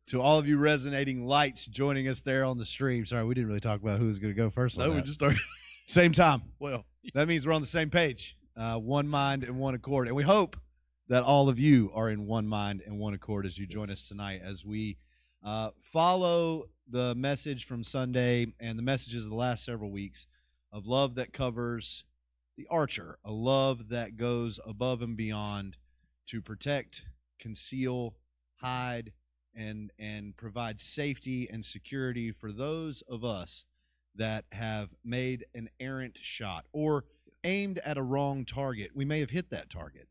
to all of you resonating lights joining us there on the stream. Sorry, we didn't really talk about who was going to go first. No, we just started. Same time. Well, that means we're on the same page, one mind and one accord. And we hope that all of you are in one mind and one accord as you join us tonight as we follow the message from Sunday and the messages of the last several weeks of love that covers the archer, a love that goes above and beyond to protect, conceal, hide, and provide safety and security for those of us that have made an errant shot or aimed at a wrong target. We may have hit that target,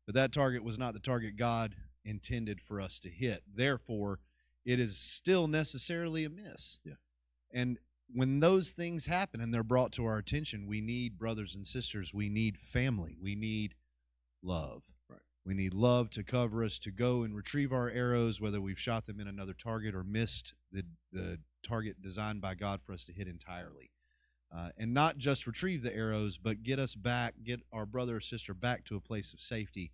but that target was not the target God intended for us to hit. Therefore, it is still necessarily a miss. Yeah. And when those things happen and they're brought to our attention, we need brothers and sisters. We need family. We need love. Right. We need love to cover us, to go and retrieve our arrows, whether we've shot them in another target or missed the target designed by God for us to hit entirely. And not just retrieve the arrows, but get us back, get our brother or sister back to a place of safety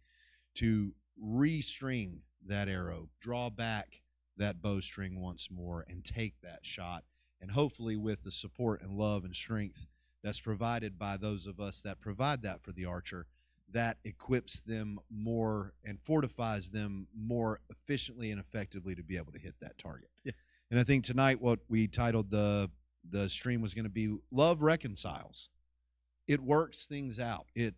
to restring that arrow, draw back that bowstring once more, and take that shot. And hopefully with the support and love and strength that's provided by those of us that provide that for the archer, that equips them more and fortifies them more efficiently and effectively to be able to hit that target. Yeah. And I think tonight what we titled the stream was going to be Love Reconciles. It works things out. It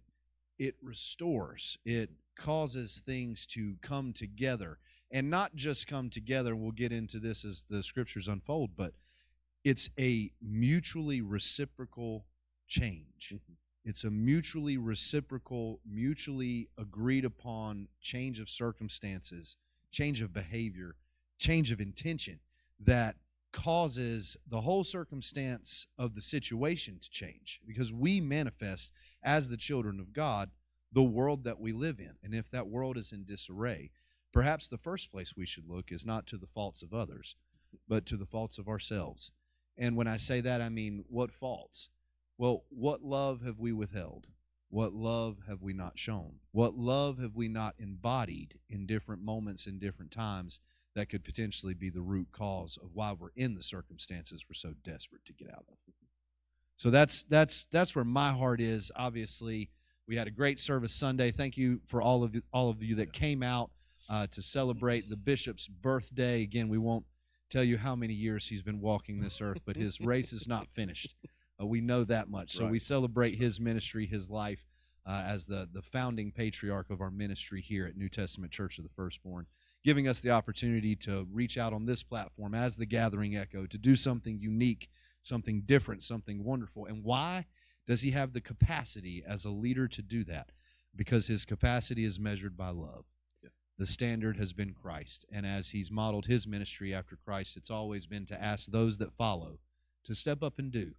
restores. It causes things to come together. And not just come together, we'll get into this as the scriptures unfold, but it's a mutually reciprocal change. Mm-hmm. It's a mutually reciprocal, mutually agreed upon change of circumstances, change of behavior, change of intention that causes the whole circumstance of the situation to change, because we manifest as the children of God the world that we live in. And if that world is in disarray, perhaps the first place we should look is not to the faults of others, but to the faults of ourselves. And when I say that, I mean, what faults? Well, what love have we withheld? What love have we not shown? What love have we not embodied in different moments and different times that could potentially be the root cause of why we're in the circumstances we're so desperate to get out of? So that's where my heart is. Obviously, we had a great service Sunday. Thank you for all of you that came out to celebrate the bishop's birthday. Again, we won't tell you how many years he's been walking this earth, but his race is not finished. We know that much. So we celebrate his ministry, his life, as the founding patriarch of our ministry here at New Testament Church of the Firstborn, giving us the opportunity to reach out on this platform as the Gathering Echo, to do something unique, something different, something wonderful. And why does he have the capacity as a leader to do that? Because his capacity is measured by love. The standard has been Christ. And as he's modeled his ministry after Christ, it's always been to ask those that follow to step up and do,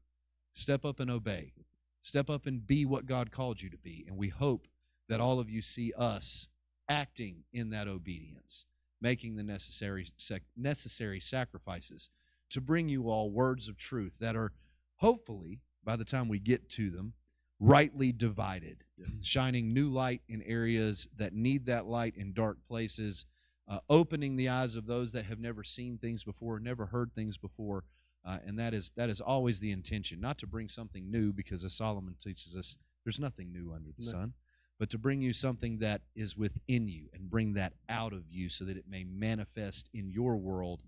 step up and obey, step up and be what God called you to be. And we hope that all of you see us acting in that obedience, making the necessary sacrifices to bring you all words of truth that are hopefully, by the time we get to them, rightly divided, shining new light in areas that need that light in dark places, opening the eyes of those that have never seen things before, never heard things before, and that is always the intention, not to bring something new, because as Solomon teaches us, there's nothing new under the sun, but to bring you something that is within you and bring that out of you so that it may manifest in your world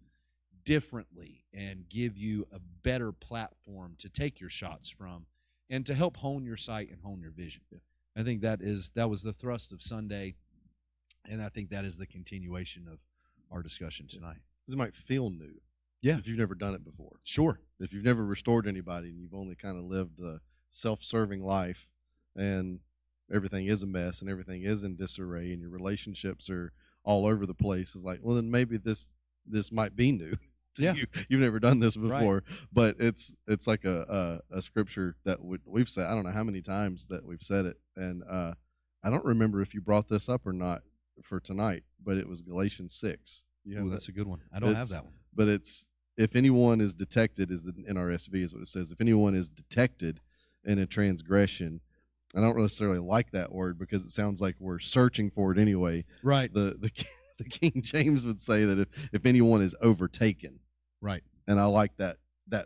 differently and give you a better platform to take your shots from, and to help hone your sight and hone your vision. I think that was the thrust of Sunday, and I think that is the continuation of our discussion tonight. This might feel new. Yeah. If you've never done it before. Sure. If you've never restored anybody and you've only kind of lived a self-serving life and everything is a mess and everything is in disarray and your relationships are all over the place, it's like, well, then maybe this might be new. Yeah. You've never done this before, right. But it's like a scripture that we've said. I don't know how many times that we've said it, and I don't remember if you brought this up or not for tonight, but it was Galatians 6. Ooh, that's a good one. I don't have that one. But it's, if anyone is detected, is the NRSV is what it says. If anyone is detected in a transgression, I don't necessarily like that word because it sounds like we're searching for it anyway. Right. The the King James would say that if anyone is overtaken, Right. and I like that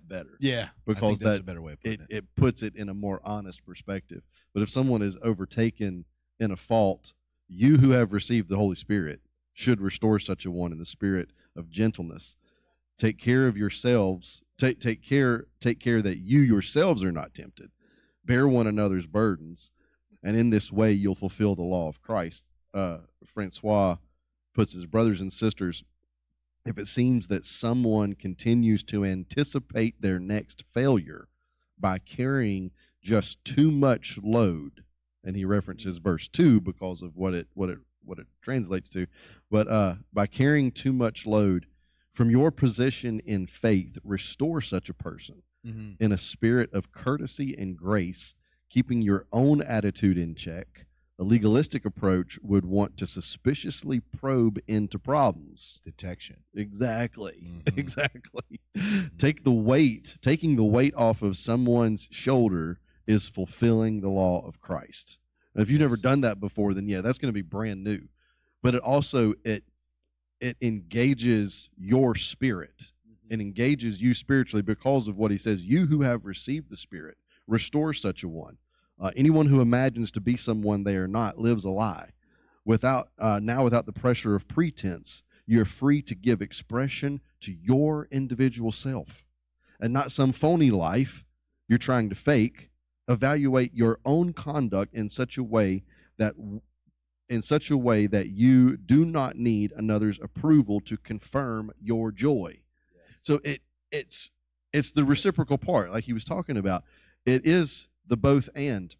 better. Yeah. I Because think that's that a better way of putting it. it puts it in a more honest perspective. But if someone is overtaken in a fault, you who have received the Holy Spirit should restore such a one in the spirit of gentleness. Take care of yourselves. Take care that you yourselves are not tempted. Bear one another's burdens, and in this way you'll fulfill the law of Christ. Francois puts his brothers and sisters, if it seems that someone continues to anticipate their next failure by carrying just too much load, and he references verse 2 because of what it translates to, but by carrying too much load, from your position in faith, restore such a person in a spirit of courtesy and grace, keeping your own attitude in check. A legalistic approach would want to suspiciously probe into problems. Detection. Exactly. Mhm. Exactly. Taking the weight off of someone's shoulder is fulfilling the law of Christ. And if you've never Yes. done that before, then yeah, that's going to be brand new. But it also it engages your spirit. It engages you spiritually because of what he says. You who have received the Spirit, restore such a one. Anyone who imagines to be someone they are not lives a lie. Without the pressure of pretense, you're free to give expression to your individual self, and not some phony life you're trying to fake. Evaluate your own conduct in such a way that you do not need another's approval to confirm your joy. So it's the reciprocal part, like he was talking about. It is the both and.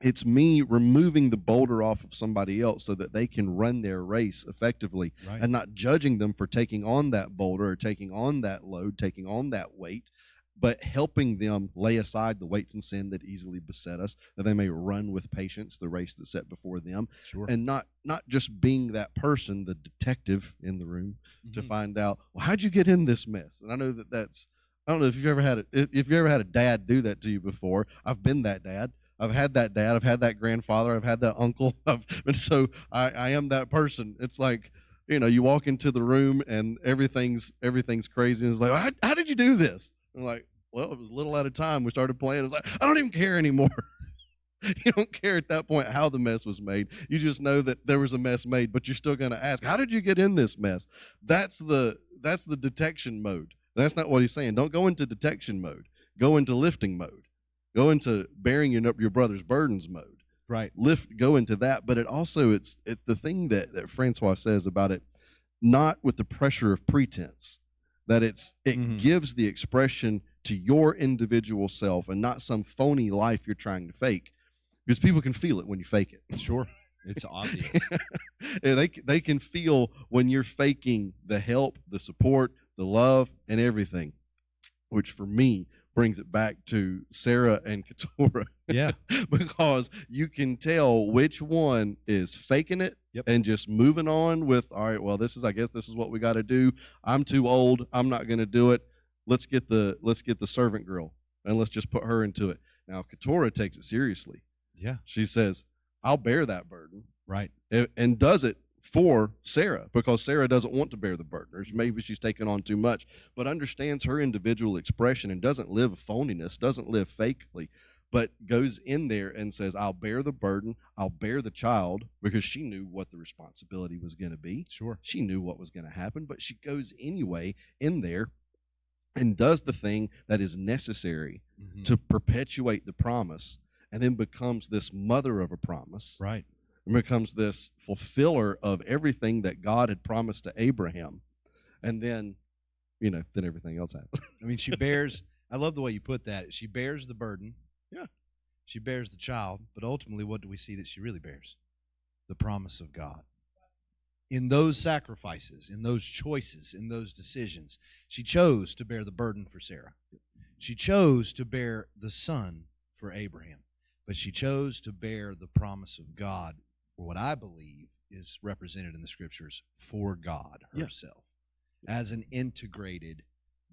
It's me removing the boulder off of somebody else so that they can run their race effectively, Right. and not judging them for taking on that boulder or taking on that load, taking on that weight, but helping them lay aside the weights and sin that easily beset us, that they may run with patience the race that's set before them. Sure. And not just being that person, the detective in the room, to find out, well, how'd you get in this mess? And I know that's, I don't know if you've ever had a dad do that to you before. I've been that dad. I've had that dad. I've had that grandfather. I've had that uncle. And so I am that person. It's like, you walk into the room and everything's crazy. And it's like, how did you do this? And I'm like, well, it was a little at a time. We started playing. It was like, I don't even care anymore. You don't care at that point how the mess was made. You just know that there was a mess made, but you're still going to ask, how did you get in this mess? That's the detection mode. That's not what he's saying. Don't go into detection mode. Go into lifting mode. Go into bearing your brother's burdens mode. Right. Go into that. But it's the thing that Francois says about it, not with the pressure of pretense, that it gives the expression to your individual self and not some phony life you're trying to fake, because people can feel it when you fake it. Sure. It's obvious. Yeah, they can feel when you're faking the help, the support, the love, and everything, which for me brings it back to Sarah and Keturah. Yeah. Because you can tell which one is faking it and just moving on with, all right, well, I guess this is what we got to do. I'm too old. I'm not going to do it. Let's get the servant girl and let's just put her into it. Now, Keturah takes it seriously. Yeah. She says, I'll bear that burden. Right. And does it for Sarah, because Sarah doesn't want to bear the burden, or maybe she's taken on too much, but understands her individual expression and doesn't live a phoniness, doesn't live fakely, but goes in there and says, I'll bear the burden, I'll bear the child, because she knew what the responsibility was going to be. Sure. She knew what was going to happen, but she goes anyway in there and does the thing that is necessary to perpetuate the promise, and then becomes this mother of a promise. Right. And becomes this fulfiller of everything that God had promised to Abraham. And then, then everything else happens. I mean, she bears, I love the way you put that. She bears the burden. Yeah. She bears the child, but ultimately, what do we see that she really bears? The promise of God. In those sacrifices, in those choices, in those decisions, she chose to bear the burden for Sarah. She chose to bear the son for Abraham, but she chose to bear the promise of God, for what I believe is represented in the scriptures, for God herself, as an integrated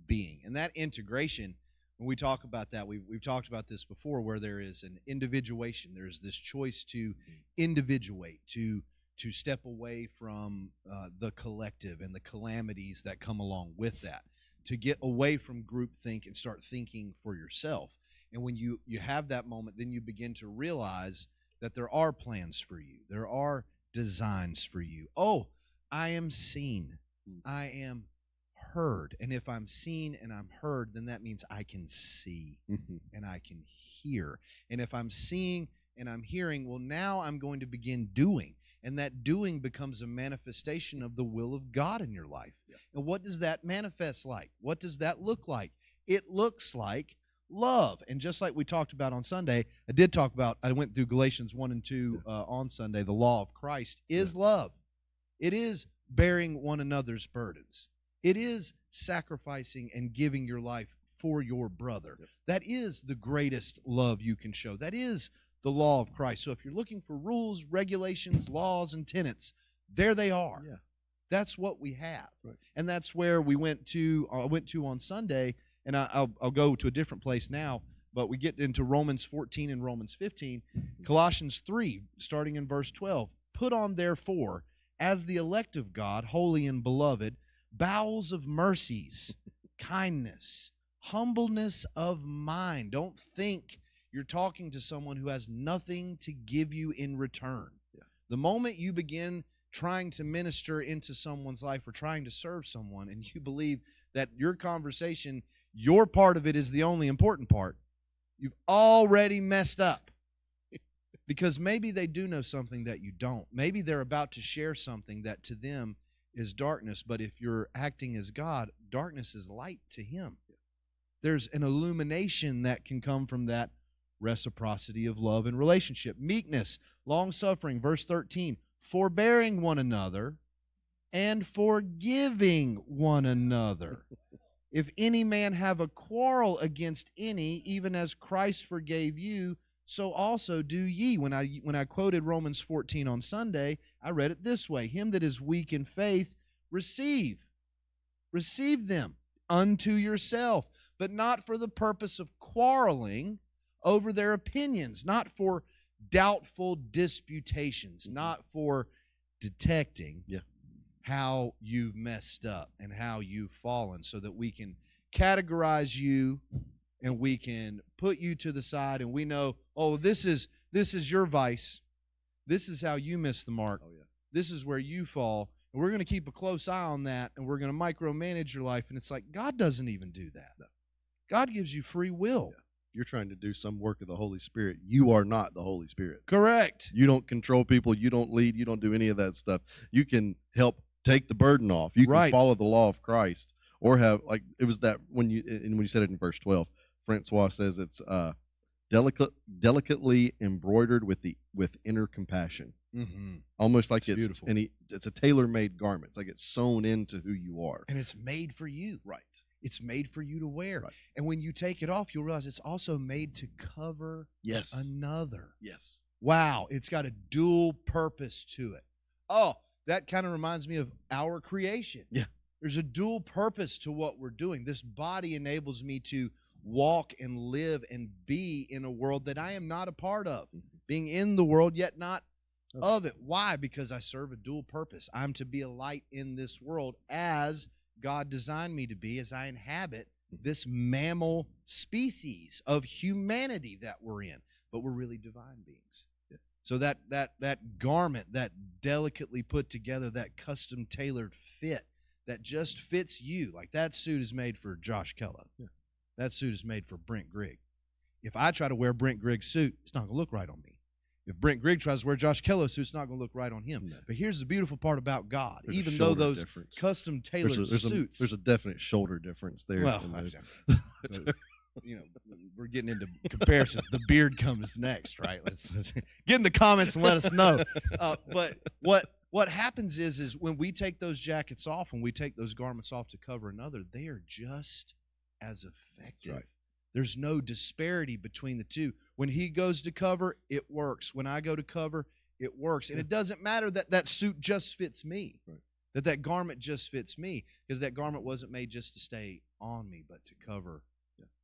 being. And that integration, when we talk about that, we've talked about this before, where there is an individuation, there's this choice to individuate, to to step away from the collective and the calamities that come along with that, to get away from groupthink and start thinking for yourself. And when you have that moment, then you begin to realize that there are plans for you, there are designs for you. Oh, I am seen, I am heard. And if I'm seen and I'm heard, then that means I can see and I can hear. And if I'm seeing and I'm hearing, well, now I'm going to begin doing. And that doing becomes a manifestation of the will of God in your life. Yeah. And what does that manifest like? What does that look like? It looks like love. And just like we talked about on Sunday, I went through Galatians 1 and 2 on Sunday. The law of Christ is love. It is bearing one another's burdens. It is sacrificing and giving your life for your brother. Yep. That is the greatest love you can show. That is the law of Christ. So if you're looking for rules, regulations, laws, and tenets, there they are. Yeah. That's what we have. Right. And that's where I went to on Sunday, and I'll go to a different place now, but we get into Romans 14 and Romans 15. Colossians 3, starting in verse 12. Put on, therefore, as the elect of God, holy and beloved, bowels of mercies, kindness, humbleness of mind. Don't think you're talking to someone who has nothing to give you in return. Yeah. The moment you begin trying to minister into someone's life or trying to serve someone, and you believe that your conversation, your part of it is the only important part, you've already messed up. Because maybe they do know something that you don't. Maybe they're about to share something that to them is darkness, but if you're acting as God, darkness is light to him. There's an illumination that can come from that reciprocity of love and relationship. Meekness, long-suffering, verse 13, forbearing one another and forgiving one another. If any man have a quarrel against any, even as Christ forgave you, so also do ye. When I quoted Romans 14 on Sunday, I read it this way: him that is weak in faith, receive them unto yourself, but not for the purpose of quarreling over their opinions, not for doubtful disputations, not for detecting how you've messed up and how you've fallen, so that we can categorize you and we can put you to the side, and we know, oh, this is your vice. This is how you miss the mark. Oh, yeah. This is where you fall. And we're going to keep a close eye on that, and we're going to micromanage your life. And it's like, God doesn't even do that. No. God gives you free will. Yeah. You're trying to do some work of the Holy Spirit. You are not the Holy Spirit. Correct. You don't control people. You don't lead. You don't do any of that stuff. You can help take the burden off. You can follow the law of Christ, or have, like, it was that when you said it in verse 12, Francois says it's delicately embroidered with inner compassion. Mm-hmm. Almost like it's a tailor-made garment. It's like it's sewn into who you are. And it's made for you. Right. It's made for you to wear. Right. And when you take it off, you'll realize it's also made to cover another. Yes. Wow, it's got a dual purpose to it. Oh, that kind of reminds me of our creation. Yeah. There's a dual purpose to what we're doing. This body enables me to walk and live and be in a world that I am not a part of. Being in the world, yet not of it. Why? Because I serve a dual purpose. I'm to be a light in this world as God designed me to be, as I inhabit this mammal species of humanity that we're in. But we're really divine beings. Yeah. So that garment, that delicately put together, that custom tailored fit that just fits you. Like that suit is made for Josh Kello. Yeah. That suit is made for Brent Grigg. If I try to wear Brent Grigg's suit, it's not going to look right on me. If Brent Grigg tries to wear Josh Kello's suit, it's not going to look right on him. No. But here's the beautiful part about God. There's even though those custom tailored suits. There's a definite shoulder difference there. Well, we're getting into comparisons. The beard comes next, right? Let's get in the comments and let us know. But what happens is when we take those jackets off, when we take those garments off to cover another, they are just as effective. Right. There's no disparity between the two. When he goes to cover, it works. When I go to cover, it works. And it doesn't matter that suit just fits me, right, that garment just fits me, because that garment wasn't made just to stay on me, but to cover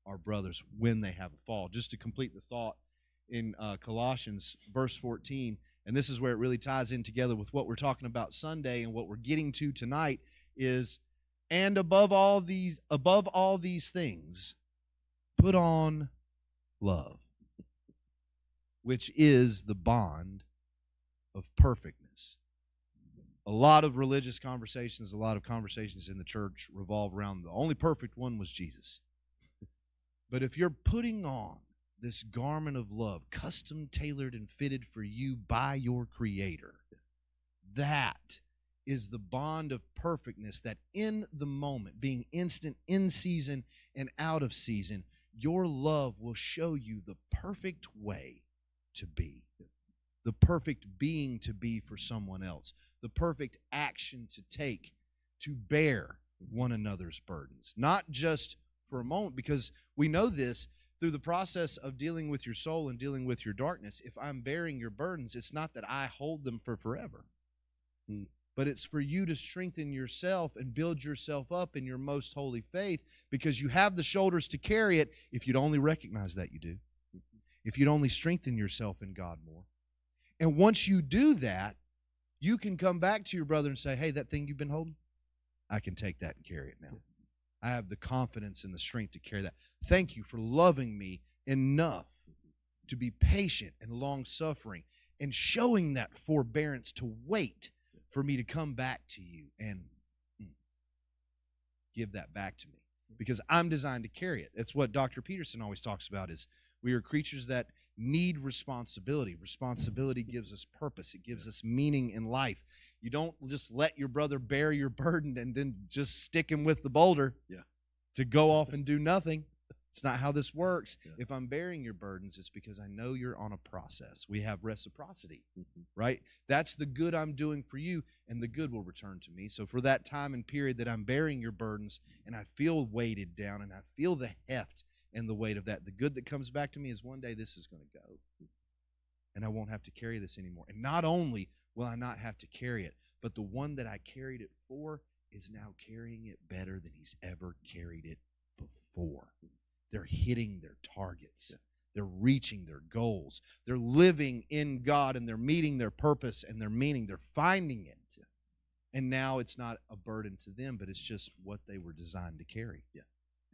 our brothers when they have a fall. Just to complete the thought in Colossians, verse 14, and this is where it really ties in together with what we're talking about Sunday and what we're getting to tonight, is, and above all these things, put on love, which is the bond of perfectness. A lot of religious conversations, a lot of conversations in the church revolve around the only perfect one was Jesus. But if you're putting on this garment of love, custom tailored and fitted for you by your Creator, that is the bond of perfectness that in the moment, being instant in season and out of season, your love will show you the perfect way to be, the perfect being to be for someone else, the perfect action to take to bear one another's burdens, not just for a moment, because we know this through the process of dealing with your soul and dealing with your darkness. If I'm bearing your burdens, it's not that I hold them for forever, but it's for you to strengthen yourself and build yourself up in your most holy faith, because you have the shoulders to carry it if you'd only recognize that you do, if you'd only strengthen yourself in God more. And once you do that, you can come back to your brother and say, hey, that thing you've been holding, I can take that and carry it now. I have the confidence and the strength to carry that. Thank you for loving me enough to be patient and long-suffering and showing that forbearance to wait for me to come back to you and give that back to me, because I'm designed to carry it. That's what Dr. Peterson always talks about, is we are creatures that need responsibility. Responsibility gives us purpose. It gives us meaning in life. You don't just let your brother bear your burden and then just stick him with the boulder to go off and do nothing. It's not how this works. If I'm bearing your burdens, it's because I know you're on a process. We have reciprocity, right? That's the good I'm doing for you, and the good will return to me. So for that time and period that I'm bearing your burdens and I feel weighted down and I feel the heft and the weight of that, the good that comes back to me is one day this is going to go, and I won't have to carry this anymore. And not only will I not have to carry it, but the one that I carried it for is now carrying it better than he's ever carried it before. They're hitting their targets. They're reaching their goals. They're living in God, and they're meeting their purpose and their meaning. They're finding it. And now it's not a burden to them, but it's just what they were designed to carry.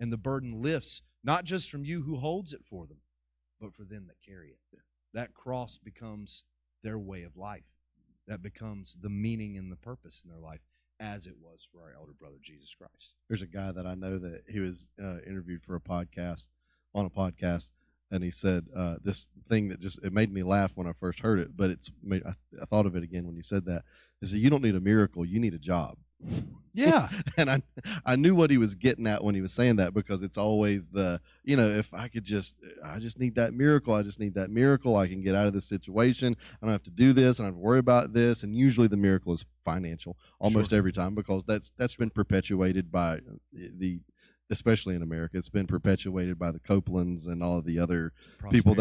And the burden lifts not just from you who holds it for them, but for them that carry it. That cross becomes their way of life. That becomes the meaning and the purpose in their life, as it was for our elder brother, Jesus Christ. There's a guy that I know that he was interviewed for on a podcast, and he said this thing that it made me laugh when I first heard it, but I thought of it again when you said that. He said, you don't need a miracle, you need a job. Yeah. And I knew what he was getting at when he was saying that, because it's always if I just need that miracle. I just need that miracle. I can get out of this situation. I don't have to do this. I don't have to worry about this. And usually the miracle is financial almost every time, because that's been perpetuated by especially in America, it's been perpetuated by the Copelands and all of the other people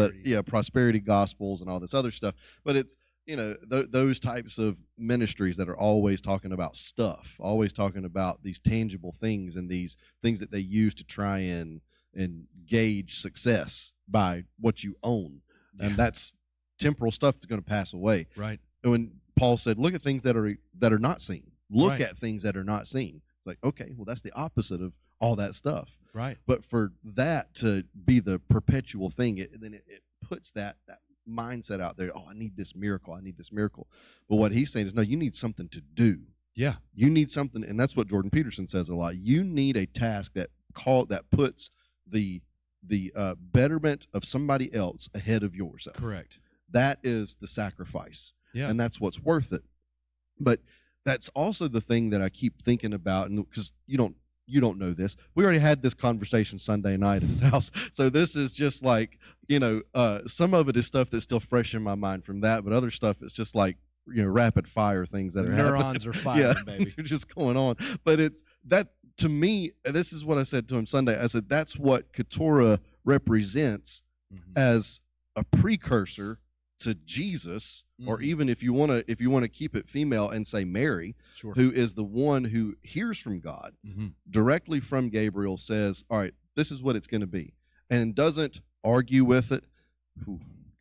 prosperity gospels and all this other stuff. But it's, those types of ministries that are always talking about stuff, always talking about these tangible things and these things that they use to try and gauge success by what you own. And that's temporal stuff that's going to pass away. Right. And when Paul said, look at things that are not seen. Look at things that are not seen. It's like, okay, well, that's the opposite of all that stuff. Right. But for that to be the perpetual thing, it puts that mindset out there. Oh, I need this miracle. I need this miracle. But what he's saying is, no, you need something to do. Yeah. You need something, and that's what Jordan Peterson says a lot. You need a task that puts the betterment of somebody else ahead of yourself. Correct. That is the sacrifice. Yeah. And that's what's worth it. But that's also the thing that I keep thinking about, and because you don't know this. We already had this conversation Sunday night at his house. So this is just like, some of it is stuff that's still fresh in my mind from that, but other stuff is just like, rapid fire things that are neurons happening. are firing, baby. They're just going on. But it's that, to me, this is what I said to him Sunday. I said, that's what Keturah represents as a precursor to Jesus, or even if you want to keep it female and say Mary, who is the one who hears from God directly from Gabriel, says, all right, this is what it's going to be, and doesn't argue with it.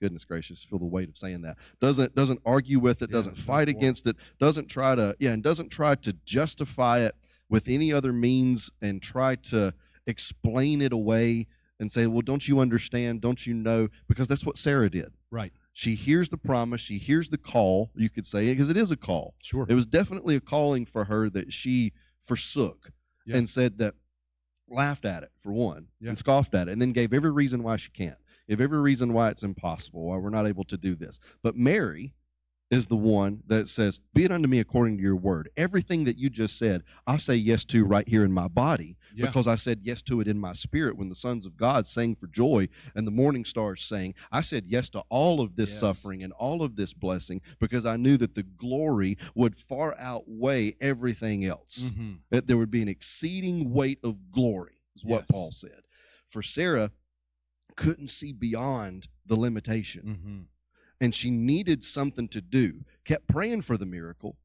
Good goodness gracious, feel the weight of saying that. Doesn't argue with it, Yeah, doesn't there's no fight quarrel. against it, doesn't try to and doesn't try to justify it with any other means and try to explain it away and say, well, don't you understand? Don't you know? Because that's what Sarah did. Right. She hears the promise, she hears the call, you could say, because it is a call. Sure. It was definitely a calling for her that she forsook Yeah. and said that, laughed at it for one, Yeah. and scoffed at it, and then gave every reason why she can't, gave every reason why it's impossible, why we're not able to do this. But Mary is the one that says, be it unto me according to your word. Everything that you just said, I say yes to right here in my body, Yeah. because I said yes to it in my spirit when the sons of God sang for joy and the morning stars sang. I said yes to all of this Yes. suffering and all of this blessing because I knew that the glory would far outweigh everything else. Mm-hmm. That there would be an exceeding weight of glory, is what Yes. Paul said. For Sarah couldn't see beyond the limitation. Mm-hmm. And she needed something to do. Kept praying for the miracle,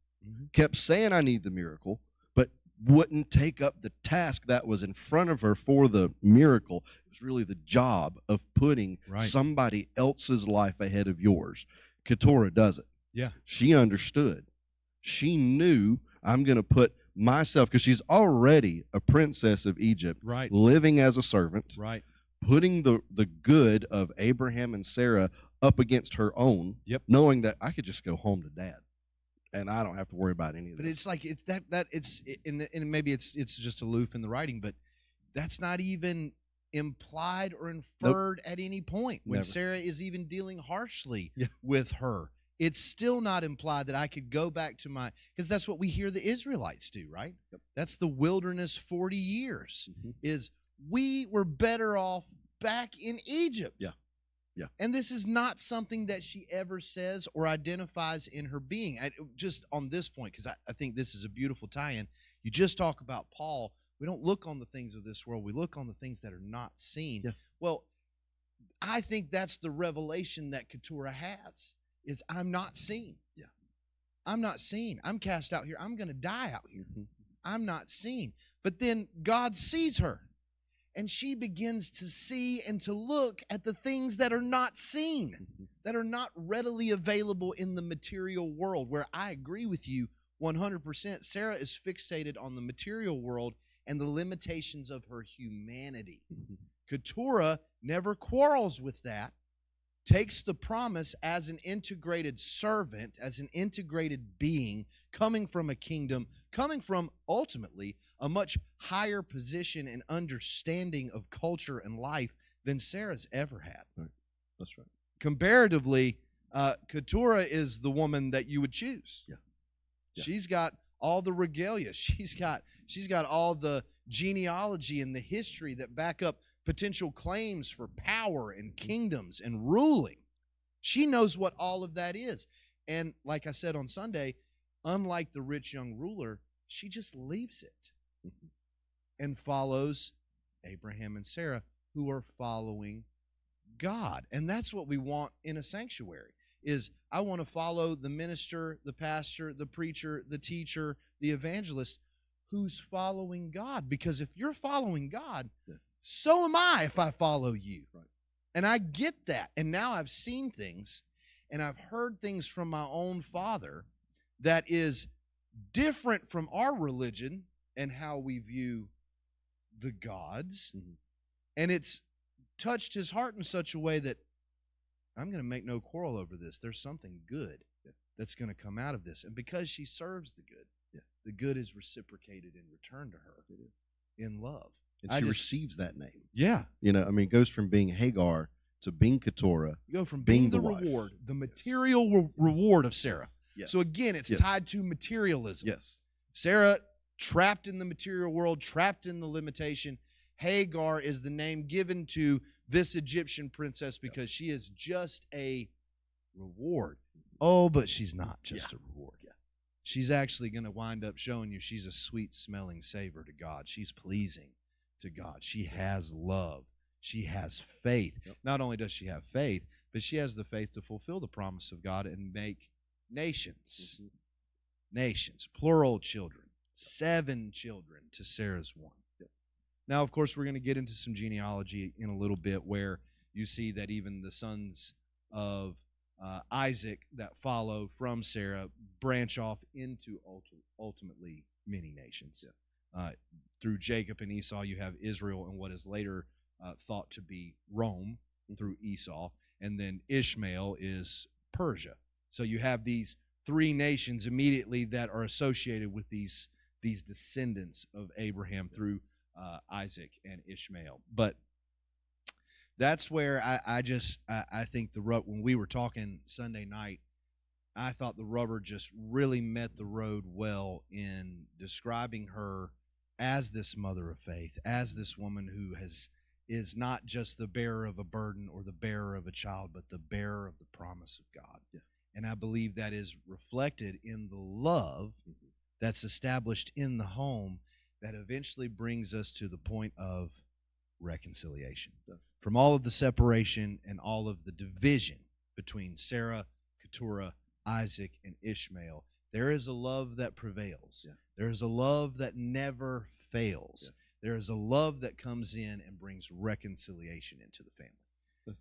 kept saying, I need the miracle, but wouldn't take up the task that was in front of her for the miracle. It was really the job of putting somebody else's life ahead of yours. Keturah does it. Yeah. She understood. She knew, I'm going to put myself, because she's already a princess of Egypt, Right. living as a servant, Right. putting the good of Abraham and Sarah up against her own, knowing that I could just go home to dad and I don't have to worry about any of this. But it's like it's that it's and maybe it's just aloof in the writing, but that's not even implied or inferred at any point when Never. Sarah is even dealing harshly with her. It's still not implied that I could go back to my, because that's what we hear the Israelites do, right? That's the wilderness 40 years, is we were better off back in Egypt. Yeah. And this is not something that she ever says or identifies in her being. Just on this point, because I think this is a beautiful tie-in. You just talk about Paul. We don't look on the things of this world. We look on the things that are not seen. Yeah. Well, I think that's the revelation that Keturah has, is I'm not seen. Yeah. I'm not seen. I'm cast out here. I'm going to die out here. I'm not seen. But then God sees her. And she begins to see and to look at the things that are not seen, that are not readily available in the material world, where I agree with you 100%. Sarah is fixated on the material world and the limitations of her humanity. Keturah never quarrels with that, takes the promise as an integrated servant, as an integrated being, coming from a kingdom, coming from, ultimately, a much higher position and understanding of culture and life than Sarah's ever had. Right. That's right. Comparatively, Keturah is the woman that you would choose. Yeah. She's got all the regalia. She's got all the genealogy and the history that back up potential claims for power and kingdoms and ruling. She knows what all of that is. And like I said on Sunday, unlike the rich young ruler, she just leaves it and follows Abraham and Sarah, who are following God. And that's what we want in a sanctuary, is I want to follow the minister, the pastor, the preacher, the teacher, the evangelist, who's following God. Because if you're following God, so am I if I follow you. Right. And I get that. And now I've seen things and I've heard things from my own father that is different from our religion and how we view the gods. And it's touched his heart in such a way that I'm going to make no quarrel over this. There's something good that's going to come out of this. And because she serves the good, the good is reciprocated in return to her in love. And she receives that name. Yeah. You know, I mean, it goes from being Hagar to being Keturah. You go from being the wife. reward, the material reward of Sarah. Yes. So again, it's tied to materialism. Yes. Sarah, trapped in the material world, trapped in the limitation. Hagar is the name given to this Egyptian princess because she is just a reward. Oh, but she's not just a reward. She's actually going to wind up showing you she's a sweet-smelling savor to God. She's pleasing to God. She has love. She has faith. Not only does she have faith, but she has the faith to fulfill the promise of God and make nations. Nations, plural children. 7 children to Sarah's 1. Now, of course, we're going to get into some genealogy in a little bit where you see that even the sons of Isaac that follow from Sarah branch off into ultimately many nations. Yeah. Through Jacob and Esau, you have Israel and what is later thought to be Rome through Esau, and then Ishmael is Persia. So you have these three nations immediately that are associated with these descendants of Abraham through Isaac and Ishmael. But that's where I think when we were talking Sunday night, I thought the rubber just really met the road well in describing her as this mother of faith, as this woman who is not just the bearer of a burden or the bearer of a child, but the bearer of the promise of God. Yeah. And I believe that is reflected in the love that's established in the home that eventually brings us to the point of reconciliation. Yes. From all of the separation and all of the division between Sarah, Keturah, Isaac, and Ishmael, there is a love that prevails. Yeah. There is a love that never fails. Yeah. There is a love that comes in and brings reconciliation into the family.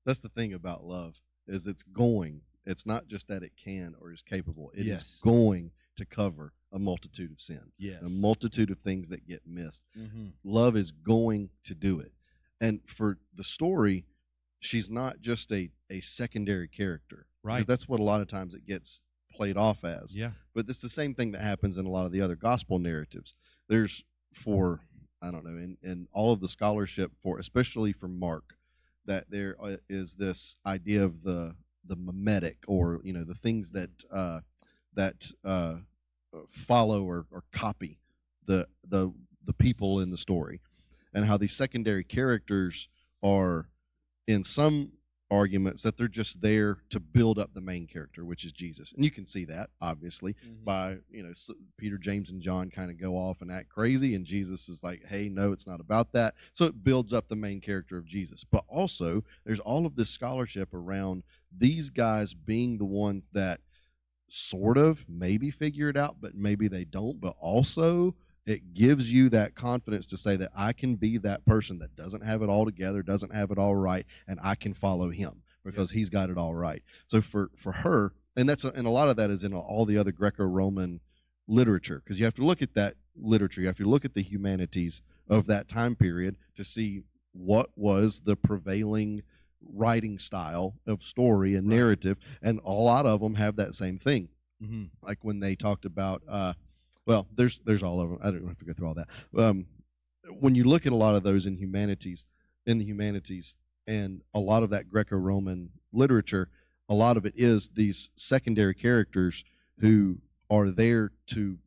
That's the thing about love, is it's going. It's not just that it can or is capable. It is going to cover a multitude of sin. Yes. A multitude of things that get missed. Mm-hmm. Love is going to do it. And for the story, she's not just a secondary character. Right. Because that's what a lot of times it gets played off as. Yeah. But it's the same thing that happens in a lot of the other gospel narratives. There's in all of the scholarship especially for Mark, that there is this idea of the mimetic, or the things that follow or copy the people in the story, and how these secondary characters are, in some arguments, that they're just there to build up the main character, which is Jesus. And you can see that obviously by Peter, James, and John kind of go off and act crazy, and Jesus is like, hey, no, it's not about that. So it builds up the main character of Jesus. But also there's all of this scholarship around these guys being the ones that sort of maybe figure it out, but maybe they don't. But also it gives you that confidence to say that I can be that person that doesn't have it all together, doesn't have it all right, and I can follow him because he's got it all right. So for her, and a lot of that is in all the other Greco-Roman literature, because you have to look at that literature, you have to look at the humanities of that time period to see what was the prevailing writing style of story and narrative, and a lot of them have that same thing. Mm-hmm. Like when they talked about there's all of them. I don't have to go through all that. When you look at a lot of those in the humanities, and a lot of that Greco-Roman literature, a lot of it is these secondary characters who are there to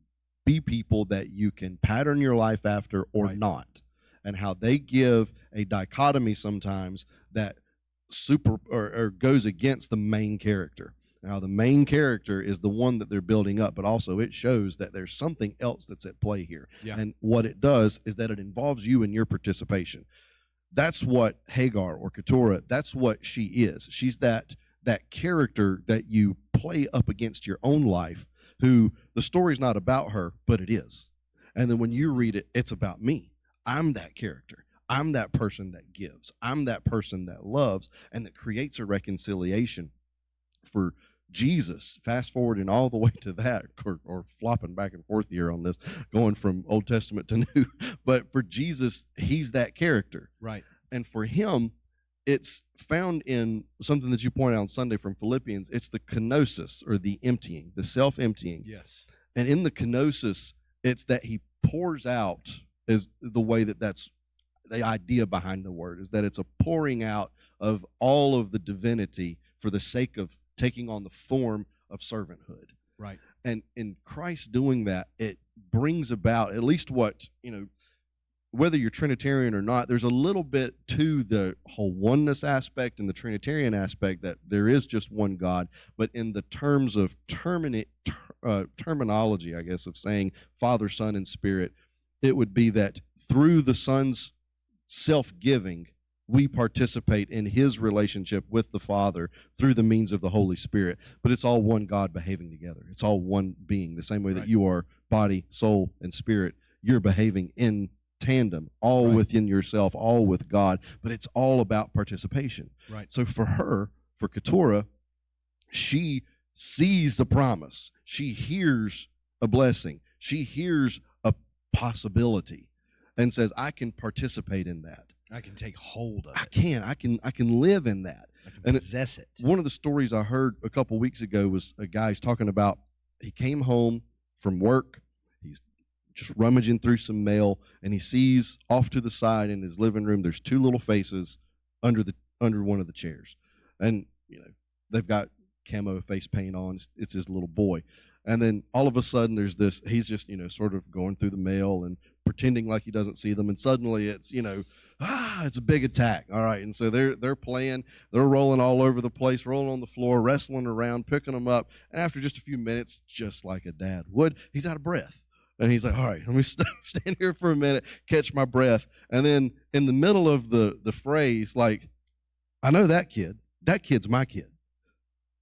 be people that you can pattern your life after or not, and how they give a dichotomy sometimes that or goes against the main character. Now, the main character is the one that they're building up, but also it shows that there's something else that's at play here. Yeah. And what it does is that it involves you in your participation. That's what Hagar or Keturah, that's what she is. She's that character that you play up against your own life, who the story's not about her, but it is. And then when you read it, it's about me. I'm that character. I'm that person that gives. I'm that person that loves and that creates a reconciliation. For Jesus, fast forwarding all the way to that, or flopping back and forth here on this, going from Old Testament to New, but for Jesus, he's that character. Right. And for him, it's found in something that you pointed out on Sunday from Philippians. It's the kenosis, or the emptying, the self-emptying. Yes. And in the kenosis, it's that he pours out, is the way that's the idea behind the word, is that it's a pouring out of all of the divinity for the sake of taking on the form of servanthood. Right. And in Christ doing that, it brings about, at least what, whether you're Trinitarian or not, there's a little bit to the whole oneness aspect and the Trinitarian aspect, that there is just one God. But in the terms of terminology, I guess, of saying Father, Son, and Spirit, it would be that through the Son's self-giving, we participate in his relationship with the Father through the means of the Holy Spirit. But it's all one God behaving together. It's all one being. The same way that you are body, soul, and spirit, you're behaving in tandem, all within yourself, all with God. But it's all about participation. Right. So for her, for Keturah, she sees the promise. She hears a blessing. She hears a possibility and says, I can participate in that. I can take hold of I it. can. I can live in that. I can And possess it. One of the stories I heard a couple weeks ago was a guy's talking about he came home from work. He's just rummaging through some mail, and he sees off to the side in his living room there's two little faces under one of the chairs. And they've got camo face paint on. It's his little boy. And then all of a sudden there's this, he's just, sort of going through the mail and pretending like he doesn't see them. And suddenly it's, it's a big attack. All right. And so they're playing, they're rolling all over the place, rolling on the floor, wrestling around, picking them up. And after just a few minutes, just like a dad would, he's out of breath. And he's like, all right, let me stand here for a minute, catch my breath. And then in the middle of the phrase, like, I know that kid. That kid's my kid.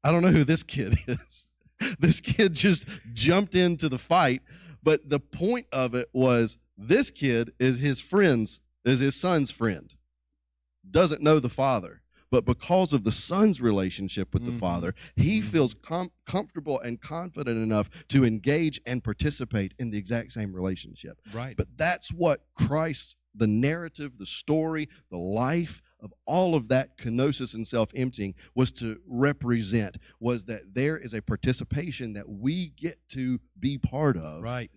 I don't know who this kid is. This kid just jumped into the fight. But the point of it was this kid is his son's friend. Doesn't know the father. But because of the son's relationship with the father, he feels comfortable and confident enough to engage and participate in the exact same relationship. Right. But that's what Christ, the narrative, the story, the life of all of that kenosis and self-emptying was to represent, was that there is a participation that we get to be part of. Right.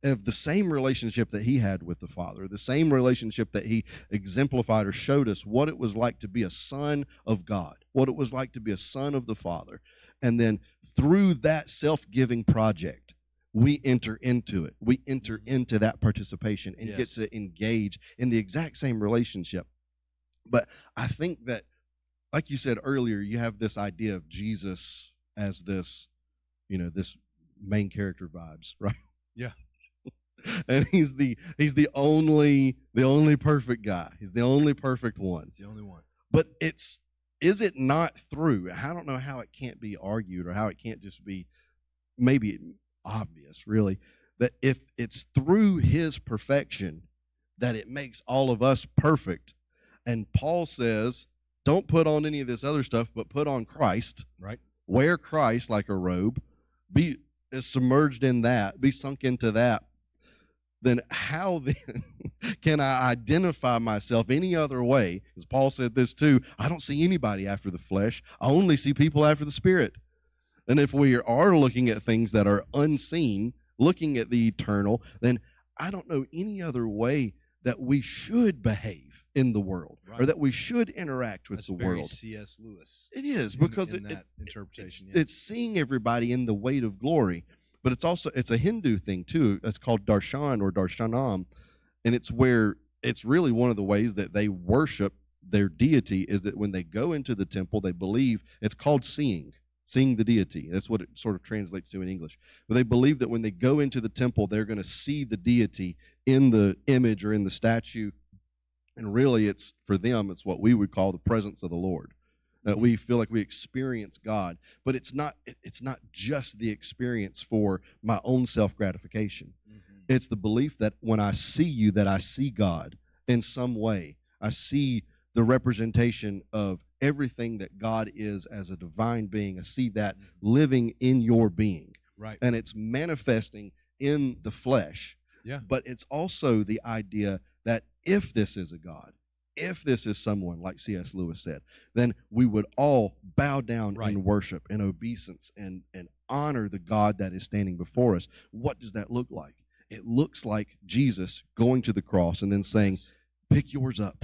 Of the same relationship that he had with the Father, the same relationship that he exemplified or showed us what it was like to be a son of God, what it was like to be a son of the Father. And then through that self-giving project, we enter into it. We enter into that participation and get to engage in the exact same relationship. But I think that, like you said earlier, you have this idea of Jesus as this, this main character vibes, right? Yeah. And he's the only perfect guy. He's the only perfect one. He's the only one. But is it not through? I don't know how it can't be argued or how it can't just be maybe obvious, really, that if it's through his perfection that it makes all of us perfect. And Paul says, don't put on any of this other stuff, but put on Christ. Right. Wear Christ like a robe. Be submerged in that. Be sunk into that. Then how then can I identify myself any other way? As Paul said this too, I don't see anybody after the flesh. I only see people after the Spirit. And if we are looking at things that are unseen, looking at the eternal, then I don't know any other way that we should behave in the world, or that we should interact with the world. C.S. Lewis. It is, because it's seeing everybody in the weight of glory. But it's a Hindu thing too. It's called darshan or darshanam, and it's where it's really one of the ways that they worship their deity is that when they go into the temple, they believe it's called seeing the deity. That's what it sort of translates to in English. But they believe that when they go into the temple, they're going to see the deity in the image or in the statue, and really, it's for them, it's what we would call the presence of the Lord. That we feel like we experience God, but it's not just the experience for my own self-gratification. It's the belief that when I see you, that I see God in some way. I see the representation of everything that God is as a divine being. I see that living in your being. Right. And it's manifesting in the flesh. Yeah. But it's also the idea that if this is a God, if this is someone, like C.S. Lewis said, then we would all bow down in worship and obeisance and honor the God that is standing before us. What does that look like? It looks like Jesus going to the cross and then saying, pick yours up.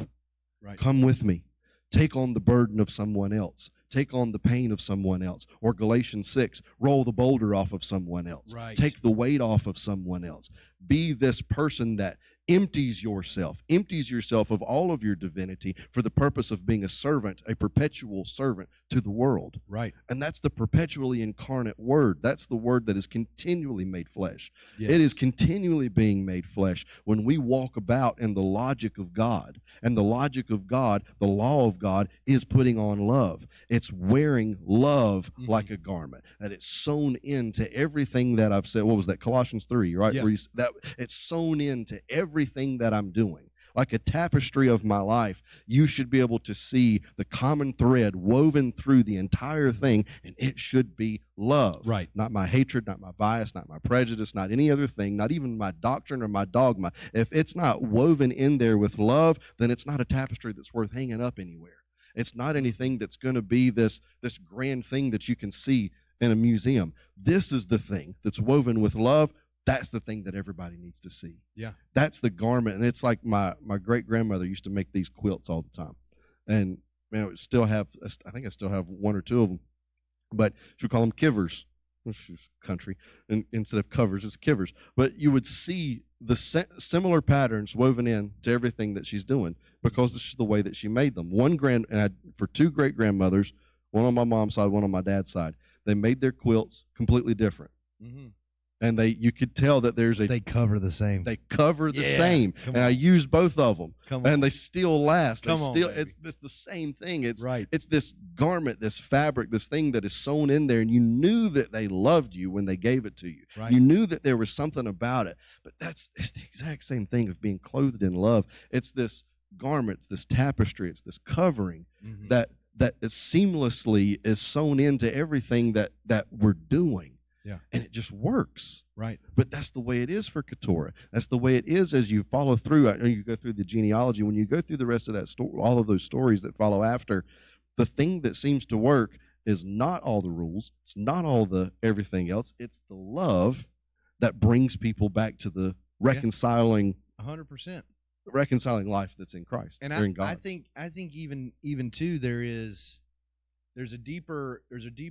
Right. Come with me. Take on the burden of someone else. Take on the pain of someone else. Or Galatians 6, roll the boulder off of someone else. Right. Take the weight off of someone else. Be this person that empties yourself of all of your divinity for the purpose of being a servant, a perpetual servant to the world. Right. And that's the perpetually incarnate word. That's the word that is continually made flesh. Yes. It is continually being made flesh when we walk about in the logic of God. And the logic of God, the law of God, is putting on love. It's wearing love like a garment. That it's sewn into everything that I've said. What was that? Colossians 3, right? Yeah. Where that it's sewn into everything that I'm doing. like a tapestry of my life, you should be able to see the common thread woven through the entire thing, and it should be love. Right. Not my hatred, not my bias, not my prejudice, not any other thing, not even my doctrine or my dogma. If it's not woven in there with love, then it's not a tapestry that's worth hanging up anywhere. It's not anything that's going to be this grand thing that you can see in a museum. This is the thing that's woven with love. That's the thing that everybody needs to see. Yeah. That's the garment. And it's like my great-grandmother used to make these quilts all the time. And man, I still have one or two of them. But she would call them kivers. She's country. And instead of covers, it's kivers. But you would see the similar patterns woven in to everything that she's doing because this is the way that she made them. For two great-grandmothers, one on my mom's side, one on my dad's side, they made their quilts completely different. Mm-hmm. And you could tell that they cover the same. They cover the same. And I used both of them. And they still last. It's the same thing. It's this garment, this fabric, this thing that is sewn in there, and you knew that they loved you when they gave it to you. Right. You knew that there was something about it. But it's the exact same thing of being clothed in love. It's this garment, it's this tapestry, it's this covering that seamlessly is sewn into everything that we're doing. Yeah. And it just works. Right. But that's the way it is for Keturah. That's the way it is as you follow through. I know you go through the genealogy. When you go through the rest of that story, all of those stories that follow after, the thing that seems to work is not all the rules. It's not all the everything else. It's the love that brings people back to the reconciling 100%. Reconciling life that's in Christ. And in God. I think even too there's a deeper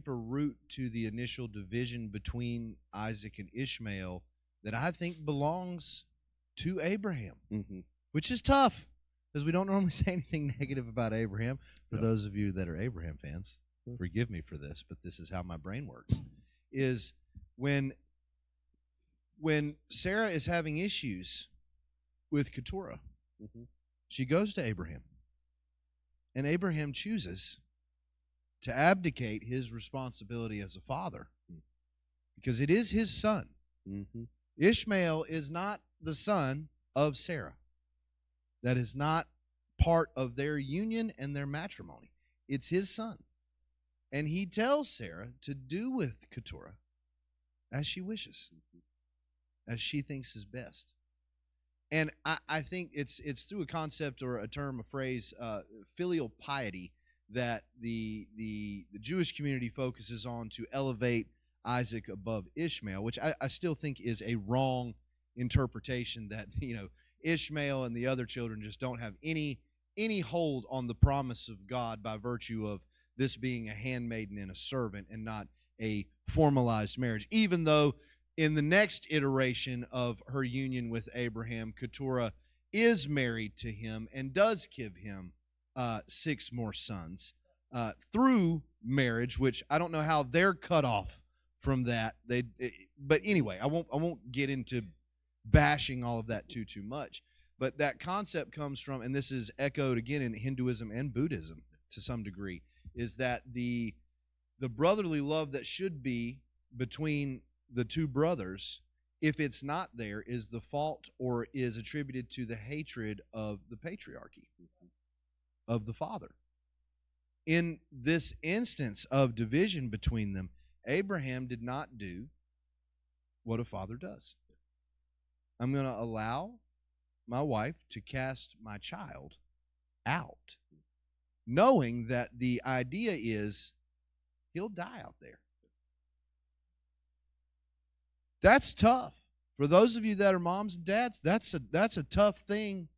root to the initial division between Isaac and Ishmael that I think belongs to Abraham, which is tough because we don't normally say anything negative about Abraham. For those of you that are Abraham fans, forgive me for this, but this is how my brain works. Is when Sarah is having issues with Keturah, she goes to Abraham, and Abraham chooses to abdicate his responsibility as a father because it is his son. Ishmael is not the son of Sarah. That is not part of their union and their matrimony. It's his son. And he tells Sarah to do with Keturah as she wishes, as she thinks is best. And I think it's through a concept or a term, a phrase, filial piety, that the Jewish community focuses on to elevate Isaac above Ishmael, which I still think is a wrong interpretation, that Ishmael and the other children just don't have any hold on the promise of God by virtue of this being a handmaiden and a servant and not a formalized marriage, even though in the next iteration of her union with Abraham, Keturah is married to him and does give him 6 more sons through marriage, which I don't know how they're cut off from that. But anyway, I won't get into bashing all of that too much. But that concept comes from, and this is echoed again in Hinduism and Buddhism to some degree, is that the brotherly love that should be between the two brothers, if it's not there, is the fault or is attributed to the hatred of the patriarchy, of the father. In this instance of division between them, Abraham did not do what a father does. I'm going to allow my wife to cast my child out, knowing that the idea is he'll die out there. That's tough. For those of you that are moms and dads, that's a tough thing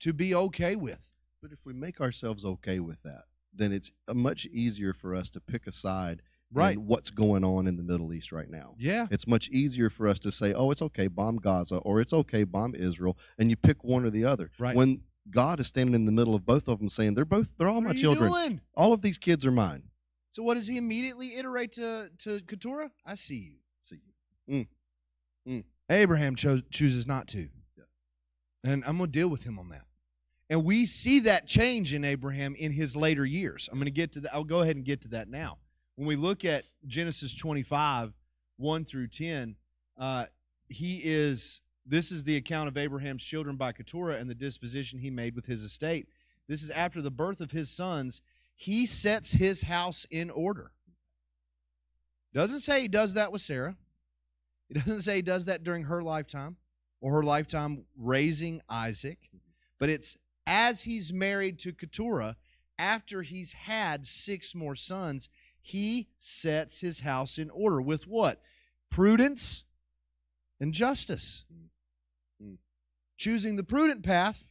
to be okay with. But if we make ourselves okay with that, then it's much easier for us to pick a side in what's going on in the Middle East right now. Yeah. It's much easier for us to say, oh, it's okay, bomb Gaza, or it's okay, bomb Israel, and you pick one or the other. Right. When God is standing in the middle of both of them saying, they're all my children. Doing? All of these kids are mine. So what does he immediately iterate to Keturah? I see you. See you. Abraham chooses not to. Yeah. And I'm going to deal with him on that. And we see that change in Abraham in his later years. I'm going to get to that. I'll go ahead and get to that now. When we look at Genesis 25, 1 through 10, he is This is the account of Abraham's children by Keturah and the disposition he made with his estate. This is after the birth of his sons. He sets his house in order. Doesn't say he does that with Sarah. It doesn't say he does that during her lifetime or her lifetime raising Isaac. But it's as he's married to Keturah, after he's had 6 more sons, he sets his house in order with what? Prudence and justice. Choosing the prudent path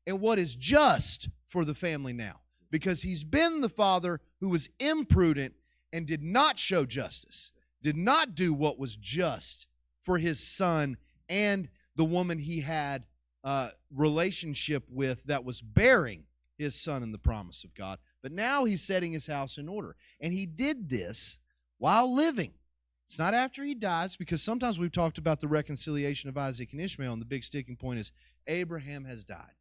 and what is just for the family now. Because he's been the father who was imprudent and did not show justice, did not do what was just for his son and the woman he had a relationship with that was bearing his son in the promise of God. But now he's setting his house in order. And he did this while living. It's not after he dies, because sometimes we've talked about the reconciliation of Isaac and Ishmael, and the big sticking point is Abraham has died.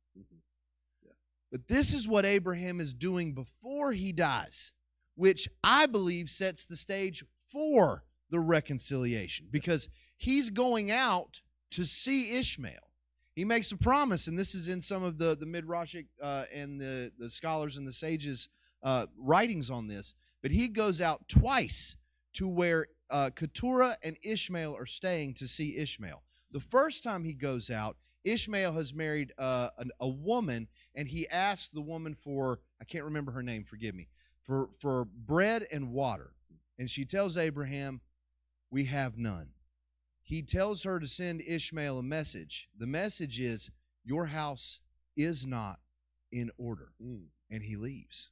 But this is what Abraham is doing before he dies, which I believe sets the stage for the reconciliation, because he's going out to see Ishmael. He makes a promise, and this is in some of the Midrashic and the scholars and the sages' writings on this, but he goes out twice to where Keturah and Ishmael are staying to see Ishmael. The first time he goes out, Ishmael has married a woman, and he asked the woman for, I can't remember her name, forgive me, for bread and water. And she tells Abraham, we have none. He tells her to send Ishmael a message. The message is, your house is not in order. And he leaves.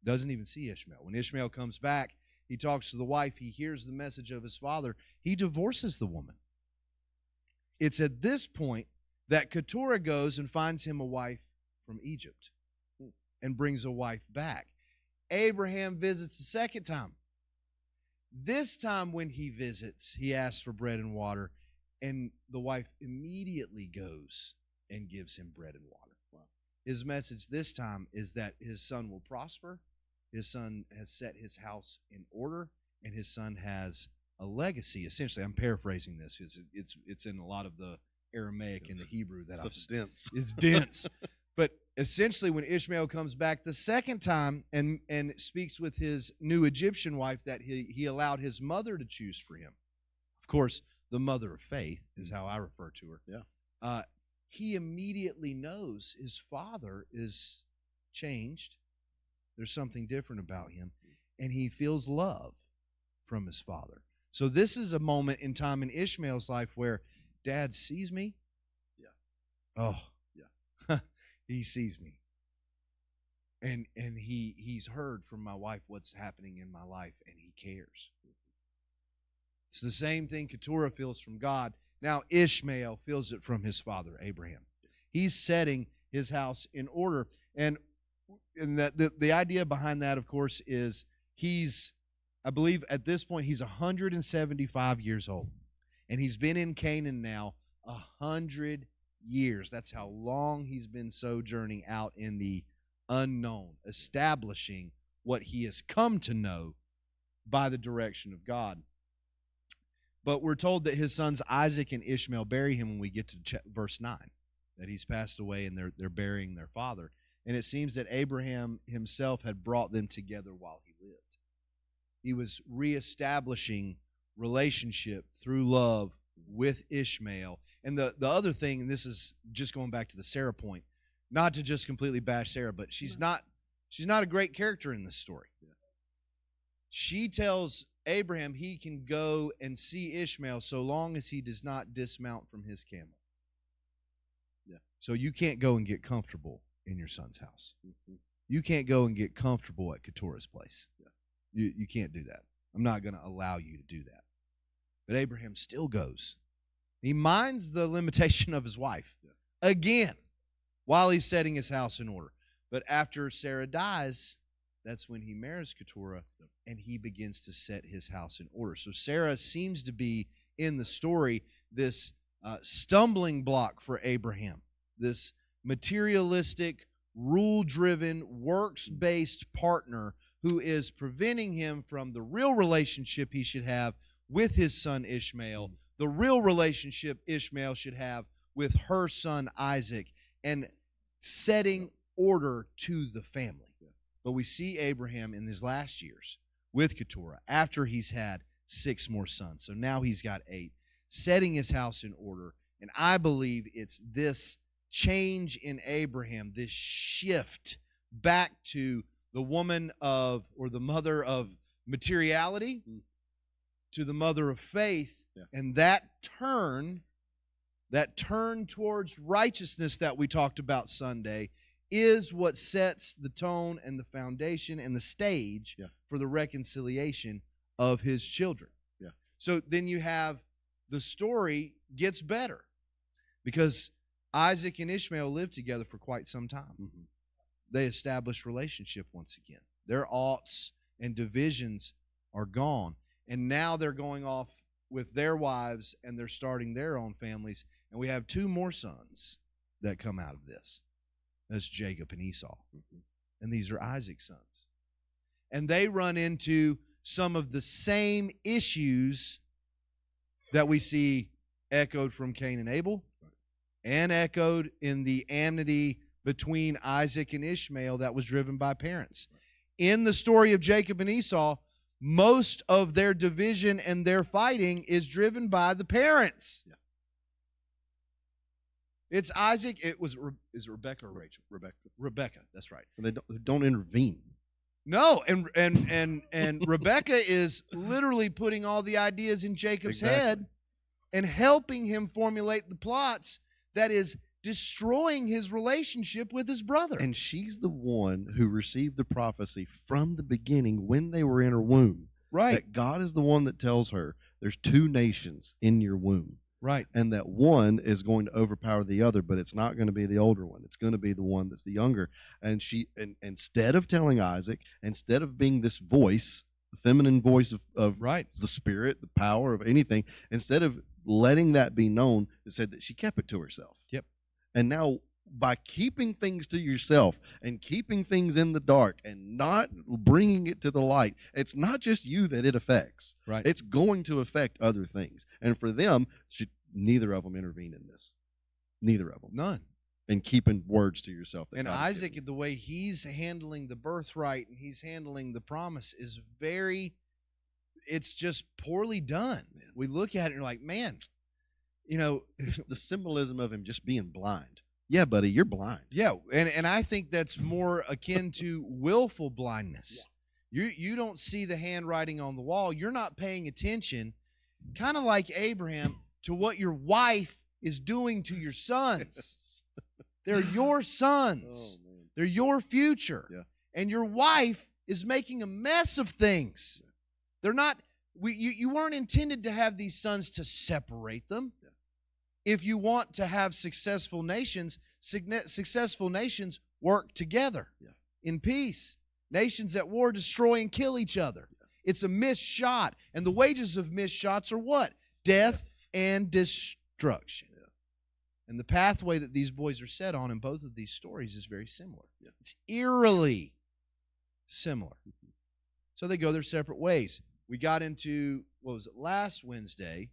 Doesn't even see Ishmael. When Ishmael comes back, he talks to the wife. He hears the message of his father. He divorces the woman. It's at this point that Keturah goes and finds him a wife from Egypt and brings a wife back. Abraham visits a second time. This time when he visits, he asks for bread and water, and the wife immediately goes and gives him bread and water. Wow. His message this time is that his son will prosper, his son has set his house in order, and his son has a legacy. Essentially, I'm paraphrasing this because it's in a lot of the Aramaic and the Hebrew that Stuff's dense. It's dense. But essentially, when Ishmael comes back the second time and speaks with his new Egyptian wife, that he allowed his mother to choose for him. Of course, the mother of faith is how I refer to her. Yeah. He immediately knows his father is changed. There's something different about him, and he feels love from his father. So this is a moment in time in Ishmael's life where Dad sees me. Yeah. Oh, yeah. He sees me. And he's heard from my wife what's happening in my life, and he cares. It's the same thing Keturah feels from God. Now Ishmael feels it from his father, Abraham. He's setting his house in order. And the idea behind that, of course, is I believe at this point, he's 175 years old. And he's been in Canaan now 100 years. That's how long he's been sojourning out in the unknown, establishing what he has come to know by the direction of God. But we're told that his sons Isaac and Ishmael bury him when we get to verse 9, that he's passed away and they're burying their father. And it seems that Abraham himself had brought them together while he lived. He was reestablishing relationship through love with Ishmael. And the other thing, and this is just going back to the Sarah point, not to just completely bash Sarah, but she's not a great character in this story. Yeah. She tells Abraham he can go and see Ishmael so long as he does not dismount from his camel. Yeah. So you can't go and get comfortable in your son's house. Mm-hmm. You can't go and get comfortable at Keturah's place. Yeah. You can't do that. I'm not going to allow you to do that. But Abraham still goes. He minds the limitation of his wife again while he's setting his house in order. But after Sarah dies, that's when he marries Keturah, and he begins to set his house in order. So Sarah seems to be, in the story, this stumbling block for Abraham, this materialistic, rule-driven, works-based partner who is preventing him from the real relationship he should have with his son Ishmael, the real relationship Ishmael should have with her son Isaac and setting order to the family. But we see Abraham in his last years with Keturah after he's had 6 more sons. So now he's got 8, setting his house in order. And I believe it's this change in Abraham, this shift back to the woman of, or the mother of materiality, to the mother of faith. Yeah. And that turn towards righteousness that we talked about Sunday is what sets the tone and the foundation and the stage for the reconciliation of his children. Yeah. So then you have the story gets better because Isaac and Ishmael lived together for quite some time. Mm-hmm. They established relationship once again. Their oughts and divisions are gone. And now they're going off with their wives and they're starting their own families. And we have 2 more sons that come out of this. That's Jacob and Esau. Mm-hmm. And these are Isaac's sons. And they run into some of the same issues that we see echoed from Cain and Abel and echoed in the enmity between Isaac and Ishmael that was driven by parents. In the story of Jacob and Esau, most of their division and their fighting is driven by the parents. Yeah. It's Isaac. Is it Rebecca or Rachel? Rebecca. Rebecca. That's right. And they don't intervene. No, and Rebecca is literally putting all the ideas in Jacob's head and helping him formulate the plots that is destroying his relationship with his brother. And she's the one who received the prophecy from the beginning when they were in her womb. Right. That God is the one that tells her there's 2 nations in your womb. Right. And that one is going to overpower the other, but it's not going to be the older one. It's going to be the one that's the younger. And instead of telling Isaac, instead of being this voice, the feminine voice of right. the spirit, the power of anything, instead of letting that be known, it said that she kept it to herself. Yep. And now by keeping things to yourself and keeping things in the dark and not bringing it to the light, it's not just you that it affects. Right. It's going to affect other things. And for them, neither of them intervene in this. Neither of them. None. And keeping words to yourself. And Isaac, the way he's handling the birthright and he's handling the promise is it's just poorly done. We look at it and you're like, man, the symbolism of him just being blind. Yeah, buddy, you're blind. Yeah, and I think that's more akin to willful blindness. Yeah. You don't see the handwriting on the wall. You're not paying attention, kind of like Abraham, to what your wife is doing to your sons. They're your sons. Oh, man. They're your future. Yeah. And your wife is making a mess of things. Yeah. They're not you weren't intended to have these sons to separate them. Yeah. If you want to have successful nations work together in peace. Nations at war destroy and kill each other. Yeah. It's a missed shot. And the wages of missed shots are what? Death and destruction. Yeah. And the pathway that these boys are set on in both of these stories is very similar. Yeah. It's eerily similar. Mm-hmm. So they go their separate ways. We got into, last Wednesday?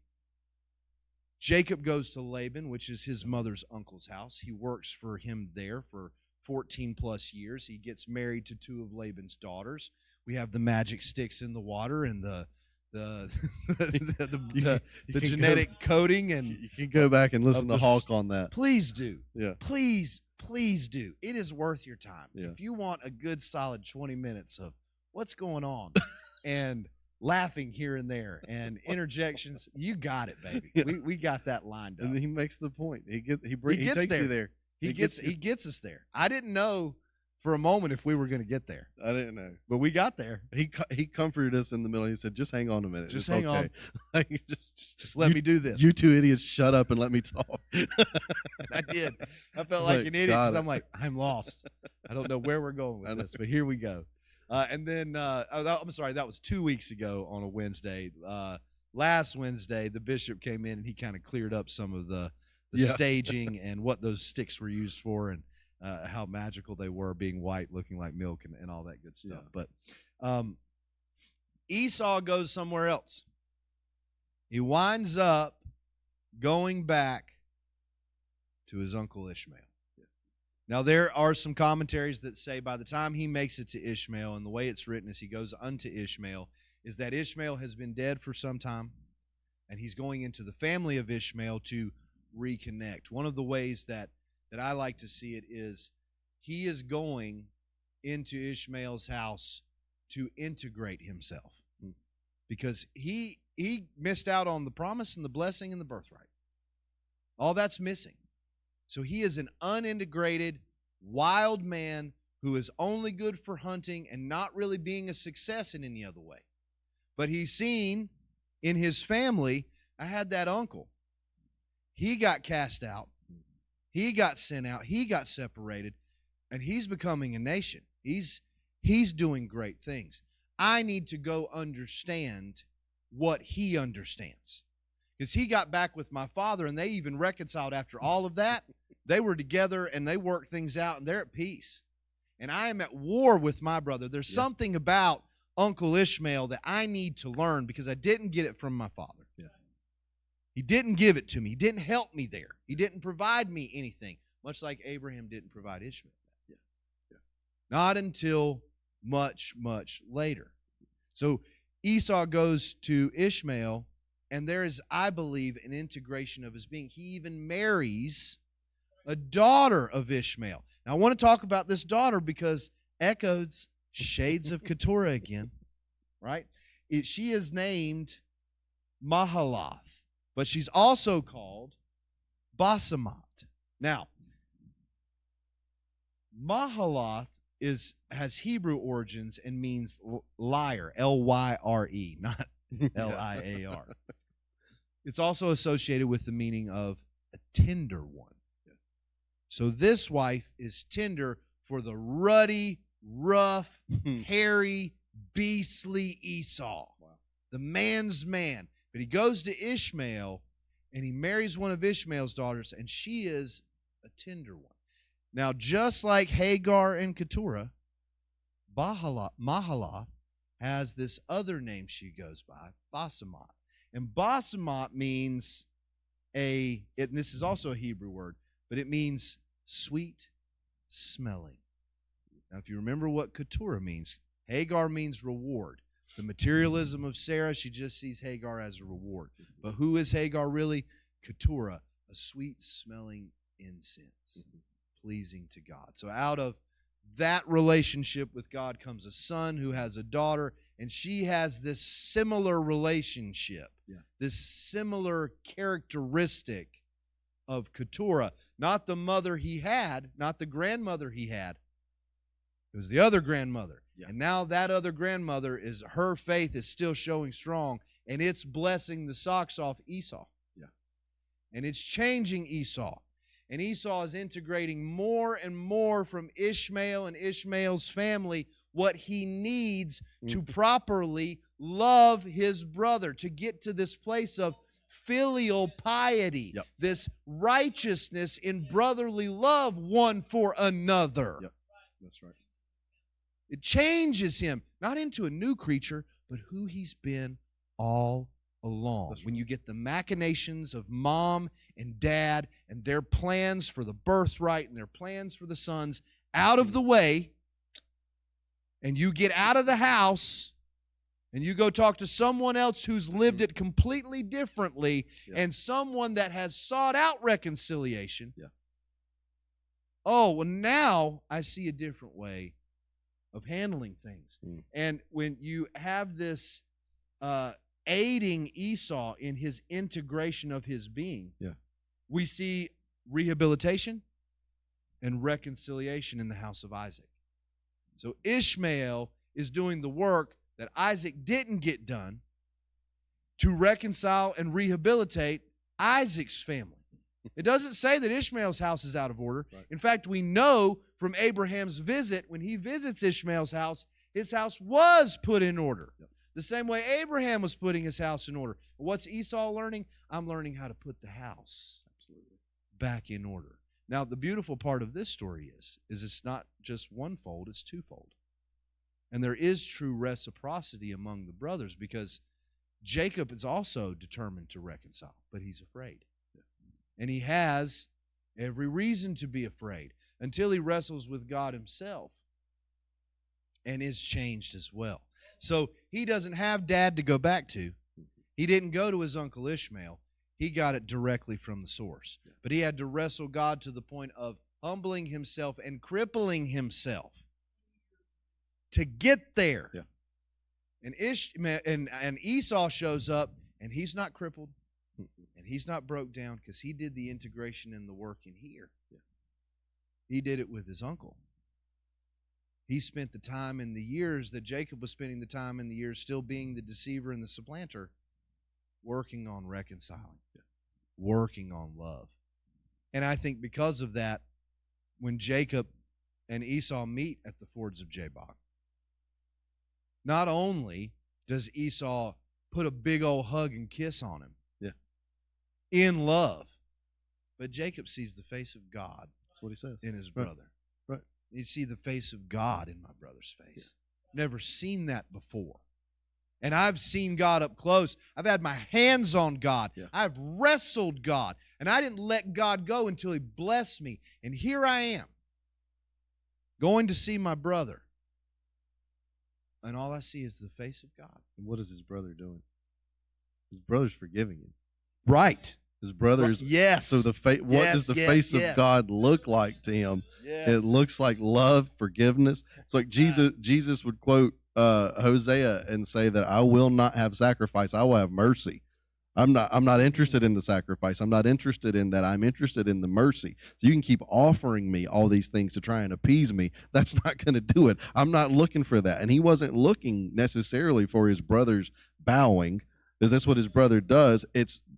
Jacob goes to Laban, which is his mother's uncle's house. He works for him there for 14 plus years. He gets married to 2 of Laban's daughters. We have the magic sticks in the water and the genetic coding, and you can go back and listen to Hulk on that. Please do. Yeah. Please do. It is worth your time. Yeah. If you want a good solid 20 minutes of what's going on and laughing here and there and interjections, you got it, baby. Yeah. We got that lined up. And he makes the point. He takes there. you there. He gets us there. I didn't know for a moment if we were going to get there. I didn't know, but we got there. He comforted us in the middle. He said, "Just hang on a minute. Just it's hang okay. on. Like, just let me do this. You 2 idiots, shut up and let me talk." I did. I felt like an idiot because I'm like, I'm lost. I don't know where we're going with this, but here we go. And then I'm sorry, that was 2 weeks ago on a Wednesday. Last Wednesday, the bishop came in and he kind of cleared up some of the staging and what those sticks were used for, and how magical they were, being white, looking like milk, and all that good stuff. Yeah. But Esau goes somewhere else. He winds up going back to his uncle Ishmael. Now, there are some commentaries that say by the time he makes it to Ishmael, and the way it's written as he goes unto Ishmael, is that Ishmael has been dead for some time, and he's going into the family of Ishmael to reconnect. One of the ways that I like to see it is he is going into Ishmael's house to integrate himself, because he missed out on the promise and the blessing and the birthright. All that's missing. So he is an unintegrated, wild man who is only good for hunting and not really being a success in any other way. But he's seen in his family, I had that uncle. He got cast out. He got sent out. He got separated. And he's becoming a nation. He's doing great things. I need to go understand what he understands. Because he got back with my father, and they even reconciled after all of that. They were together, and they worked things out, and they're at peace. And I am at war with my brother. There's something about Uncle Ishmael that I need to learn because I didn't get it from my father. Yeah. He didn't give it to me. He didn't help me there. He didn't provide me anything, much like Abraham didn't provide Ishmael. Yeah. Yeah. Not until much, much later. So Esau goes to Ishmael, and there is, I believe, an integration of his being. He even marries a daughter of Ishmael. Now, I want to talk about this daughter because echoes shades of Keturah again, right? She is named Mahalath, but she's also called Basemat. Now, Mahalath has Hebrew origins and means liar, Lyre, not Liar. It's also associated with the meaning of a tender one. So this wife is tender for the ruddy, rough, hairy, beastly Esau. Wow. The man's man. But he goes to Ishmael, and he marries one of Ishmael's daughters, and she is a tender one. Now, just like Hagar and Keturah, Mahalath has this other name she goes by, Basemat. And Basemat means and this is also a Hebrew word, but it means sweet smelling. Now, if you remember what Keturah means, Hagar means reward. The materialism of Sarah, she just sees Hagar as a reward. But who is Hagar really? Keturah, a sweet smelling incense, pleasing to God. So out of that relationship with God comes a son who has a daughter, and she has this similar relationship, this similar characteristic of Keturah. Not the mother he had, not the grandmother he had. It was the other grandmother. Yeah. And now that other grandmother, her faith is still showing strong, and it's blessing the socks off Esau. Yeah. And it's changing Esau. And Esau is integrating more and more from Ishmael and Ishmael's family what he needs to properly love his brother, to get to this place of filial piety, this righteousness in brotherly love one for another. Yep, that's right. It changes him, not into a new creature, but who he's been all along. That's when right. You get the machinations of mom and dad and their plans for the birthright and their plans for the sons out of the way, and you get out of the house and you go talk to someone else who's lived it completely differently, and someone that has sought out reconciliation. Yeah. Oh, well, now I see a different way of handling things. And when you have this aiding Esau in his integration of his being, we see rehabilitation and reconciliation in the house of Isaac. So Ishmael is doing the work that Isaac didn't get done to reconcile and rehabilitate Isaac's family. It doesn't say that Ishmael's house is out of order. Right. In fact, we know from Abraham's visit, when he visits Ishmael's house, his house was put in order. Yep. The same way Abraham was putting his house in order. What's Esau learning? I'm learning how to put the house back in order. Now, the beautiful part of this story is it's not just one fold, it's twofold. And there is true reciprocity among the brothers, because Jacob is also determined to reconcile, but he's afraid. And he has every reason to be afraid until he wrestles with God himself and is changed as well. So he doesn't have dad to go back to. He didn't go to his uncle Ishmael. He got it directly from the source. But he had to wrestle God to the point of humbling himself and crippling himself to get there. Yeah. And Ishmael and Esau shows up, and he's not crippled, and he's not broke down because he did the integration and the work in here. Yeah. He did it with his uncle. He spent the time in the years that Jacob was spending the time in the years still being the deceiver and the supplanter, working on reconciling, working on love. And I think because of that, when Jacob and Esau meet at the fords of Jabbok, not only does Esau put a big old hug and kiss on him in love, but Jacob sees the face of God. That's what he says. In his brother. Right. You see the face of God in my brother's face. Never seen that before. And I've seen God up close. I've had my hands on God. I've wrestled God. And I didn't let God go until he blessed me. And here I am, going to see my brother. And all I see is the face of God. And what is his brother doing? His brother's forgiving him. Right. His brother's yes. So what does the face of God look like to him? Yes. It looks like love, forgiveness. It's like Jesus would quote Hosea and say that I will not have sacrifice, I will have mercy. I'm not interested in the sacrifice. I'm not interested in that. I'm interested in the mercy. So you can keep offering me all these things to try and appease me. That's not going to do it. I'm not looking for that. And he wasn't looking necessarily for his brother's bowing, because that's what his brother does.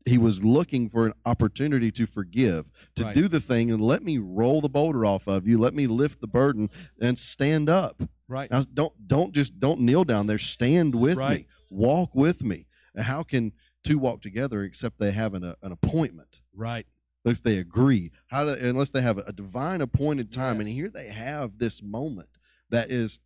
He was looking for an opportunity to forgive, to do the thing and let me roll the boulder off of you. Let me lift the burden and stand up. Right. Now, don't kneel down there. Stand with me. Walk with me. And how can two walk together except they have an appointment? Right. If they agree, unless they have a divine appointed time. And here they have this moment that is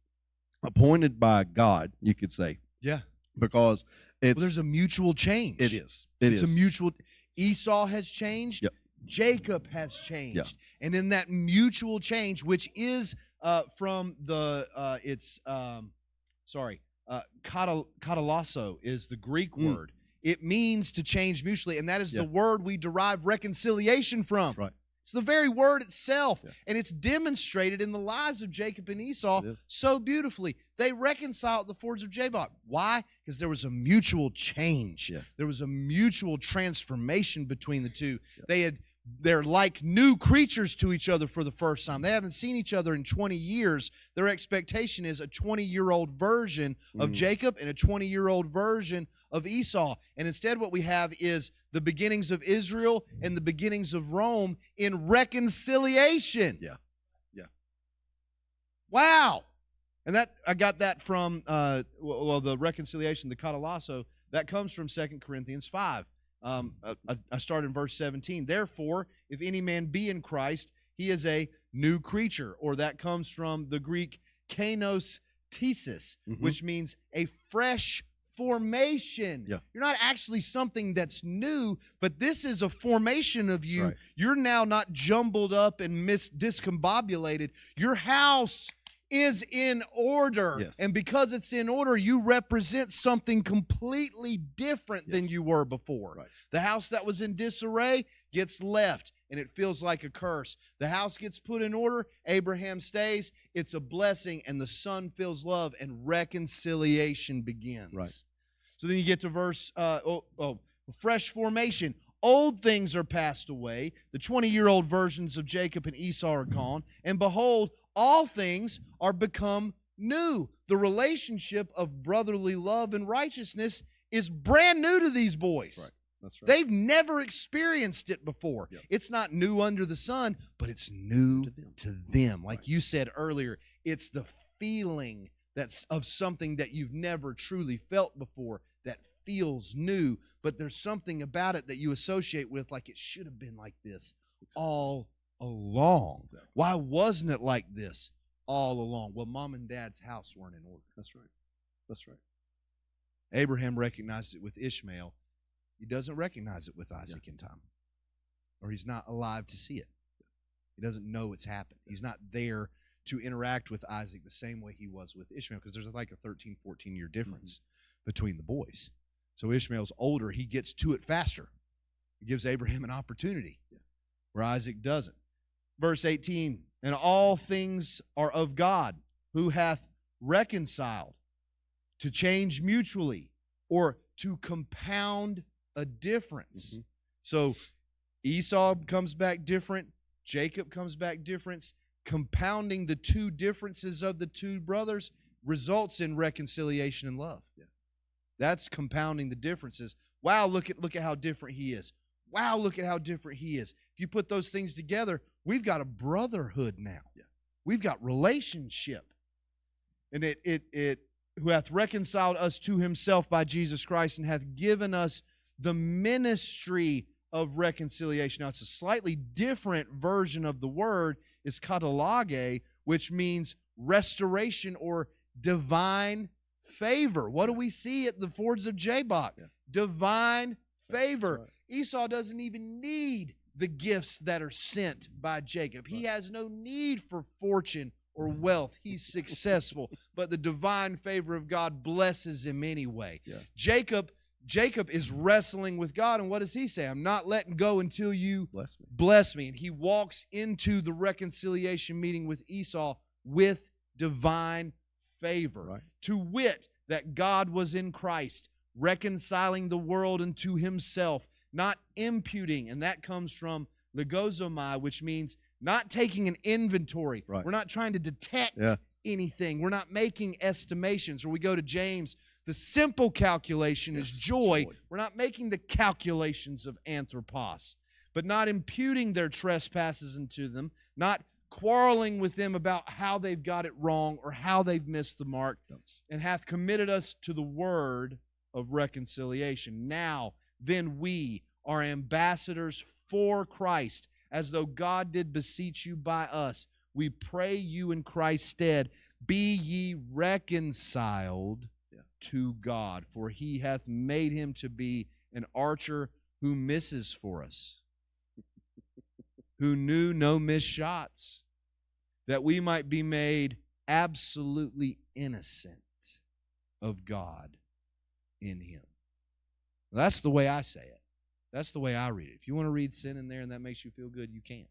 appointed by God, you could say. Yeah. Because there's a mutual change. It is. It's a mutual. Esau has changed. Yep. Jacob has changed. Yeah. And in that mutual change, which is from the katalasso is the Greek word. It means to change mutually, and that is the word we derive reconciliation from. Right. It's the very word itself, and it's demonstrated in the lives of Jacob and Esau so beautifully. They reconciled at the fords of Jabbok. Why? Because there was a mutual change. Yeah. There was a mutual transformation between the two. Yeah. They're like new creatures to each other for the first time. They haven't seen each other in 20 years. Their expectation is a 20-year-old version of Jacob and a 20-year-old version of Esau. And instead what we have is the beginnings of Israel and the beginnings of Rome in reconciliation. Yeah. Yeah. Wow. And that I got that from the reconciliation, the katalasso, that comes from 2 Corinthians 5. I start in verse 17. Therefore, if any man be in Christ, he is a new creature. Or that comes from the Greek kainos thesis, which means a fresh formation. Yeah. You're not actually something that's new, but this is a formation of you. Right. You're now not jumbled up and discombobulated. Your house is in order. Yes. And because it's in order, you represent something completely different than you were before. Right. The house that was in disarray gets left, and it feels like a curse. The house gets put in order, Abraham stays, it's a blessing, and the son feels love, and reconciliation begins. Right. So then you get to verse, fresh formation. Old things are passed away. The 20-year-old versions of Jacob and Esau are gone. And behold, all things are become new. The relationship of brotherly love and righteousness is brand new to these boys. Right. That's right. They've never experienced it before. Yep. It's not new under the sun, but it's new to them. Like right. you said earlier, it's the feeling that's of something that you've never truly felt before that feels new, but there's something about it that you associate with like it should have been like this all along. Exactly. Why wasn't it like this all along? Well, mom and dad's house weren't in order. That's right. That's right. Abraham recognized it with Ishmael. He doesn't recognize it with Isaac in time. or he's not alive to see it. He doesn't know it's happened. He's not there to interact with Isaac the same way he was with Ishmael, because there's like a 13, 14-year difference between the boys. So Ishmael's older. He gets to it faster. He gives Abraham an opportunity where Isaac doesn't. Verse 18, and all things are of God, who hath reconciled, to change mutually, or to compound a difference. So Esau comes back different, Jacob comes back different. Compounding the two differences of the two brothers results in reconciliation and love. That's compounding the differences. Wow, look at how different he is. Wow, look at how different he is. If you put those things together, we've got a brotherhood now. We've got relationship. And it who hath reconciled us to himself by Jesus Christ, and hath given us the ministry of reconciliation. Now, it's a slightly different version of the word. It's katalage, which means restoration or divine favor. What do we see at the fords of Jabbok? Divine favor. Right. Esau doesn't even need the gifts that are sent by Jacob. He has no need for fortune or wealth. He's successful, but the divine favor of God blesses him anyway. Jacob is wrestling with God, and what does he say? I'm not letting go until you bless me. And he walks into the reconciliation meeting with Esau with divine favor. Right. To wit, that God was in Christ, reconciling the world unto himself, not imputing, and that comes from legozomai, which means not taking an inventory. Right. We're not trying to detect anything. We're not making estimations. Or we go to James, the simple calculation is joy. We're not making the calculations of anthropos, but not imputing their trespasses unto them, not quarreling with them about how they've got it wrong or how they've missed the mark, and hath committed us to the word of reconciliation. Now, then we are ambassadors for Christ, as though God did beseech you by us. We pray you in Christ's stead, be ye reconciled to God, for he hath made him to be an archer who misses for us, who knew no missed shots, that we might be made absolutely innocent of God in him. That's the way I say it. That's the way I read it. If you want to read sin in there and that makes you feel good, you can.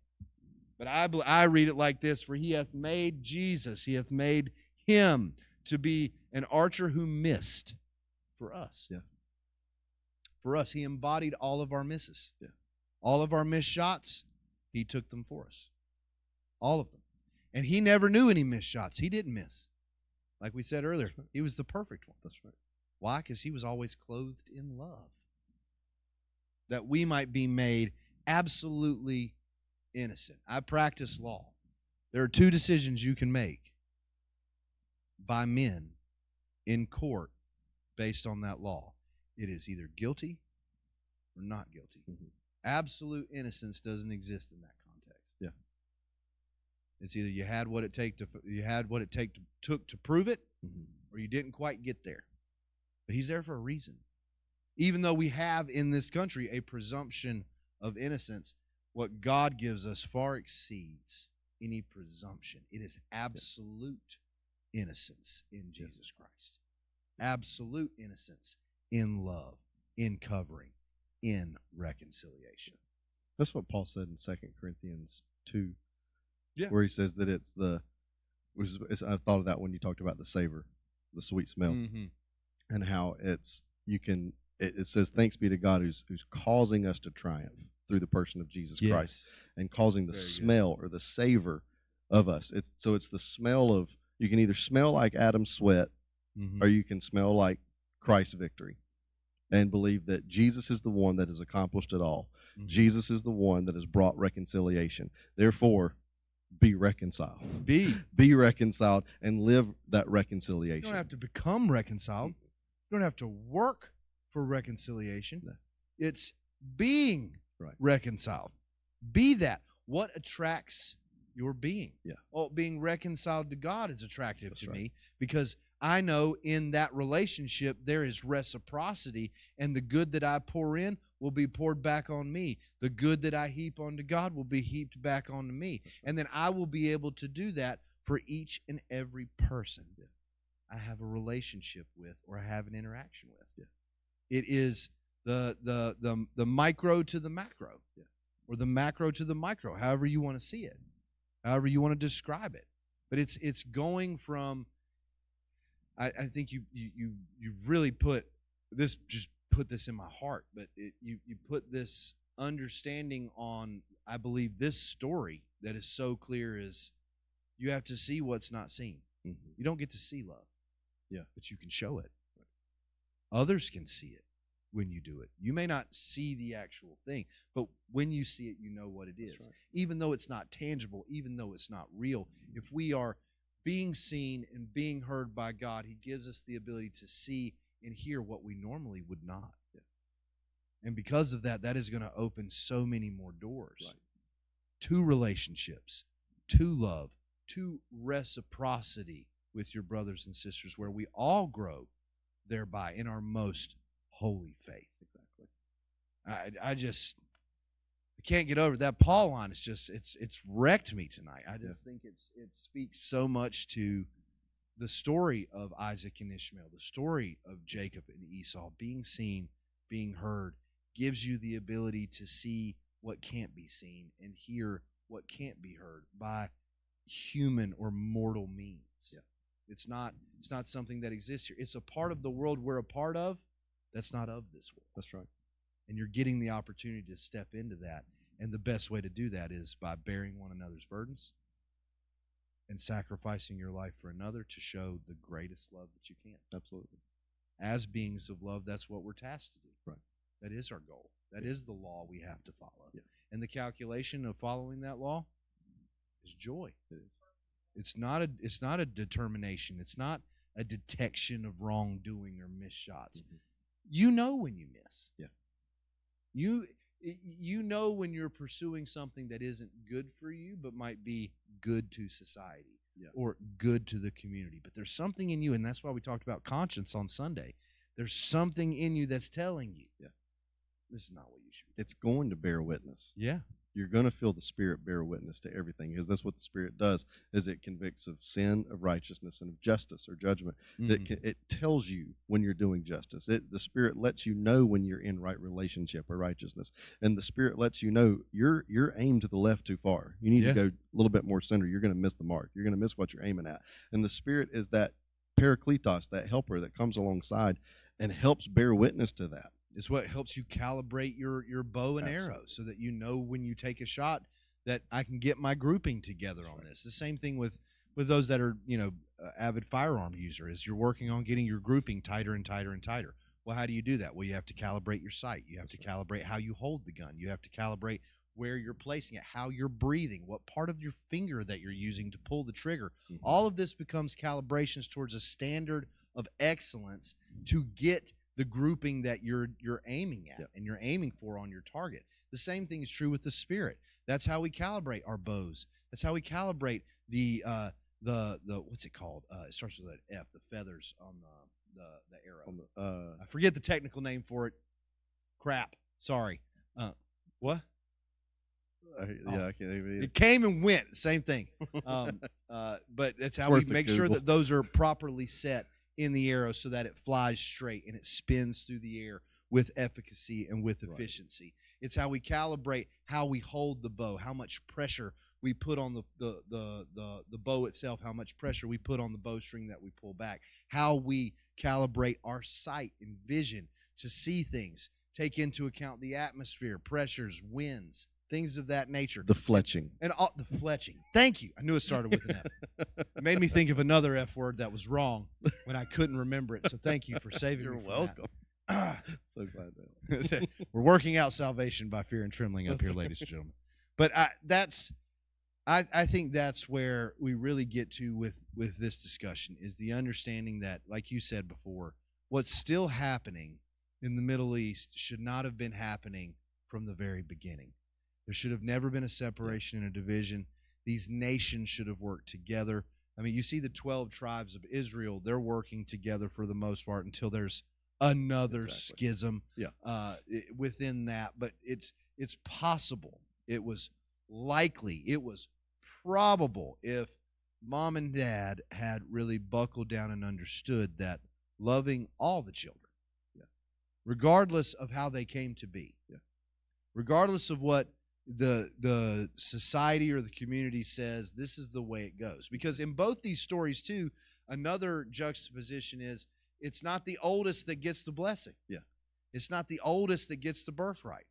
But I read it like this, for he hath made Jesus, he hath made him to be an archer who missed for us. For us, he embodied all of our misses. All of our missed shots, he took them for us. All of them. And he never knew any missed shots. He didn't miss. Like we said earlier, he was the perfect one. That's right. Why? Because he was always clothed in love. That we might be made absolutely innocent. I practice law. There are two decisions you can make by men in court based on that law. It is either guilty or not guilty. Absolute innocence doesn't exist in that context. It's either you had what it took to prove it, or you didn't quite get there. But he's there for a reason. Even though we have in this country a presumption of innocence, what God gives us far exceeds any presumption. It is absolute innocence in Jesus Christ. Absolute innocence in love, in covering, in reconciliation. That's what Paul said in 2 Corinthians 2, where he says that I thought of that when you talked about the savor, the sweet smell, and how it says, thanks be to God who's causing us to triumph through the person of Jesus Christ, and causing the smell or the savor of us. It's the smell of, you can either smell like Adam's sweat, or you can smell like Christ's victory, and believe that Jesus is the one that has accomplished it all. Jesus is the one that has brought reconciliation. Therefore, be reconciled. Be reconciled and live that reconciliation. You don't have to become reconciled. You don't have to work for reconciliation. It's being reconciled. Be that. What attracts your being? Well, being reconciled to God is attractive to me, because I know in that relationship there is reciprocity, and the good that I pour in will be poured back on me. The good that I heap onto God will be heaped back onto me. And then I will be able to do that for each and every person I have a relationship with or I have an interaction with. It is the micro to the macro, or the macro to the micro, however you want to see it, however you want to describe it. But it's going from, I think you really put this, just put this in my heart, but you put this understanding on, I believe, this story that is so clear is you have to see what's not seen. Mm-hmm. You don't get to see love, but you can show it. Others can see it when you do it. You may not see the actual thing, but when you see it, you know what it is. Right. Even though it's not tangible, even though it's not real, if we are being seen and being heard by God, He gives us the ability to see and hear what we normally would not. And because of that, that is going to open so many more doors to relationships, to love, to reciprocity with your brothers and sisters, where we all grow thereby in our most holy faith. Exactly. I can't get over that Paul line. It's just it's wrecked me tonight. I just think it speaks so much to the story of Isaac and Ishmael, the story of Jacob and Esau. Being seen, being heard, gives you the ability to see what can't be seen and hear what can't be heard by human or mortal means. It's not something that exists here. It's a part of the world we're a part of that's not of this world. That's right. And you're getting the opportunity to step into that. And the best way to do that is by bearing one another's burdens and sacrificing your life for another to show the greatest love that you can. Absolutely. As beings of love, that's what we're tasked to do. Right. That is our goal. That is the law we have to follow. Yeah. And the calculation of following that law is joy. It is. It's not a determination. It's not a detection of wrongdoing or missed shots. Mm-hmm. You know when you miss. Yeah. You know when you're pursuing something that isn't good for you, but might be good to society or good to the community. But there's something in you, and that's why we talked about conscience on Sunday. There's something in you that's telling you, this is not what you should be. It's going to bear witness. Yeah. You're going to feel the Spirit bear witness to everything, because that's what the Spirit does, is it convicts of sin, of righteousness, and of justice or judgment. Mm-hmm. It tells you when you're doing justice. The Spirit lets you know when you're in right relationship or righteousness. And the Spirit lets you know you're aimed to the left too far. You need to go a little bit more center. You're going to miss the mark. You're going to miss what you're aiming at. And the Spirit is that parakletos, that helper that comes alongside and helps bear witness to that. It's what helps you calibrate your bow and arrow, so that you know when you take a shot that I can get my grouping together on this. The same thing with those that are, avid firearm user, is you're working on getting your grouping tighter and tighter and tighter. Well, how do you do that? Well, you have to calibrate your sight. You have to calibrate how you hold the gun. You have to calibrate where you're placing it, how you're breathing, what part of your finger that you're using to pull the trigger. Mm-hmm. All of this becomes calibrations towards a standard of excellence to get the grouping that you're aiming at and you're aiming for on your target. The same thing is true with the Spirit. That's how we calibrate our bows. That's how we calibrate the what's it called? It starts with an F. The feathers on the arrow. I forget the technical name for it. Crap. Sorry. What? I can't even. It came and went. Same thing. But that's how we make sure that those are properly set in the arrow, so that it flies straight and it spins through the air with efficacy and with efficiency. Right. It's how we calibrate how we hold the bow, how much pressure we put on the bow itself, how much pressure we put on the bowstring that we pull back, how we calibrate our sight and vision to see things, take into account the atmosphere, pressures, winds, things of that nature. The fletching. And all, the fletching. Thank you. I knew it started with an F. It made me think of another F word that was wrong when I couldn't remember it. So thank you for saving me. You're welcome. So glad that. We're working out salvation by fear and trembling up here, ladies and gentlemen. But I think that's where we really get to with this discussion, is the understanding that, like you said before, what's still happening in the Middle East should not have been happening from the very beginning. There should have never been a separation and a division. These nations should have worked together. I mean, you see the 12 tribes of Israel, they're working together for the most part until there's another Exactly. schism Yeah. within that, but it's possible. It was likely. It was probable if mom and dad had really buckled down and understood that loving all the children, Yeah. regardless of how they came to be, Yeah. regardless of what the society or the community says, this is the way it goes. Because in both these stories too, another juxtaposition is it's not the oldest that gets the blessing. Yeah. It's not the oldest that gets the birthright.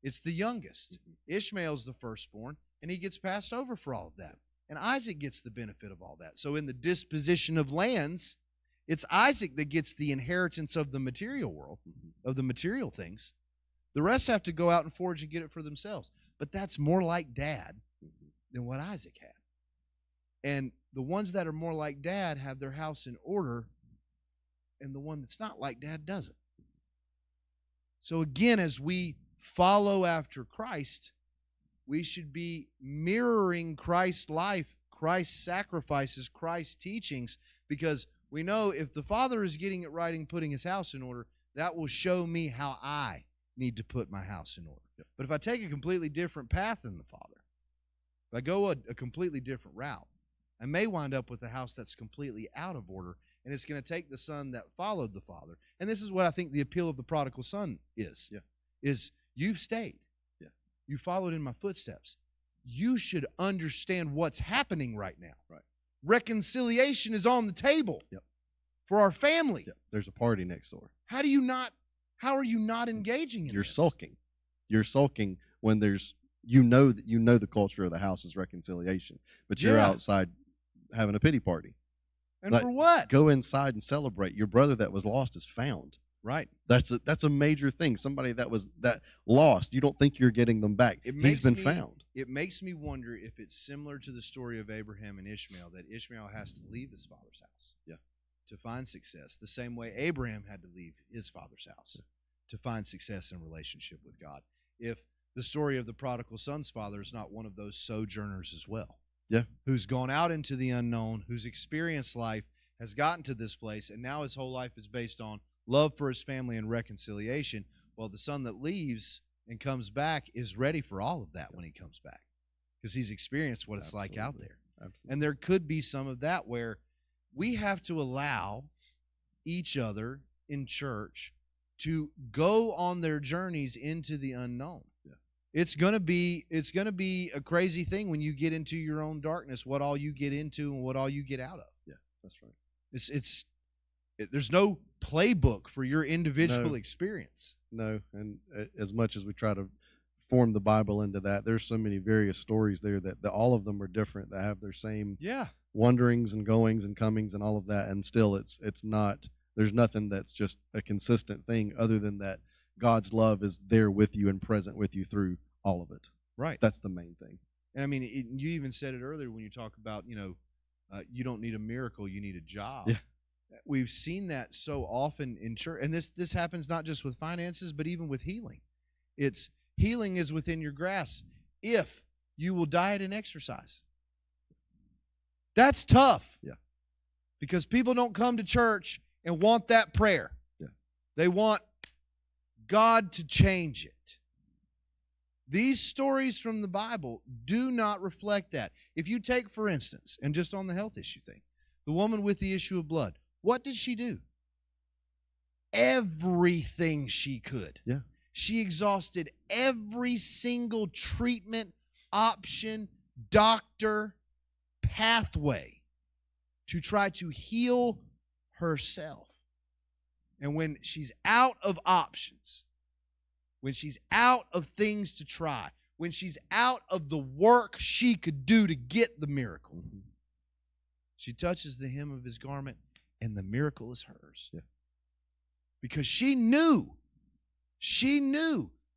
It's the youngest. Mm-hmm. Ishmael's the firstborn, and he gets passed over for all of that. And Isaac gets the benefit of all that. So in the disposition of lands, it's Isaac that gets the inheritance of the material world, of the material things. The rest have to go out and forage and get it for themselves. But that's more like dad than what Isaac had. And the ones that are more like dad have their house in order, and the one that's not like dad doesn't. So again, as we follow after Christ, we should be mirroring Christ's life, Christ's sacrifices, Christ's teachings, because we know if the Father is getting it right and putting his house in order, that will show me how I need to put my house in order. Yep. But if I take a completely different path than the Father, if I go a completely different route, I may wind up with a house that's completely out of order, and it's going to take the son that followed the Father. And this is what I think the appeal of the prodigal son is. Yeah. Is you've stayed. Yeah. You followed in my footsteps. You should understand what's happening right now. Right. Reconciliation is on the table. Yep. For our family. Yep. There's a party next door. How are you not engaging in You're this? sulking. You're sulking when there's the culture of the house is reconciliation, but you're outside having a pity party. And for what? Go inside and celebrate. Your brother that was lost is found. Right. That's a major thing. Somebody that lost, you don't think you're getting them back. He's been found. It makes me wonder if it's similar to the story of Abraham and Ishmael, that Ishmael has to leave his father's house. Yeah. To find success, the same way Abraham had to leave his father's house to find success in relationship with God. If the story of the prodigal son's father is not one of those sojourners as well. Yeah. Who's gone out into the unknown, who's experienced life, has gotten to this place, and now his whole life is based on love for his family and reconciliation. Well, the son that leaves and comes back is ready for all of that when he comes back, because he's experienced what it's like out there. Absolutely. And there could be some of that where we have to allow each other in church to go on their journeys into the unknown. Yeah. It's gonna be a crazy thing when you get into your own darkness, what all you get into and what all you get out of. Yeah, that's right. There's no playbook for your individual experience. No, and as much as we try to form the Bible into that, there's so many various stories there that all of them are different, that have their same wanderings and goings and comings and all of that, and still it's not, there's nothing that's just a consistent thing other than that God's love is there with you and present with you through all of it. Right. That's the main thing. And I mean, you even said it earlier when you talk about, you don't need a miracle, you need a job. Yeah. We've seen that so often in church, and this happens not just with finances, but even with healing. It's healing is within your grasp if you will diet and exercise. That's tough. Yeah. Because people don't come to church and want that prayer. Yeah. They want God to change it. These stories from the Bible do not reflect that. If you take, for instance, and just on the health issue thing, the woman with the issue of blood, what did she do? Everything she could. Yeah. She exhausted every single treatment, option, doctor, pathway to try to heal herself. And when she's out of options, when she's out of things to try, when she's out of the work she could do to get the miracle, she touches the hem of his garment, and the miracle is hers. Yeah. Because she knew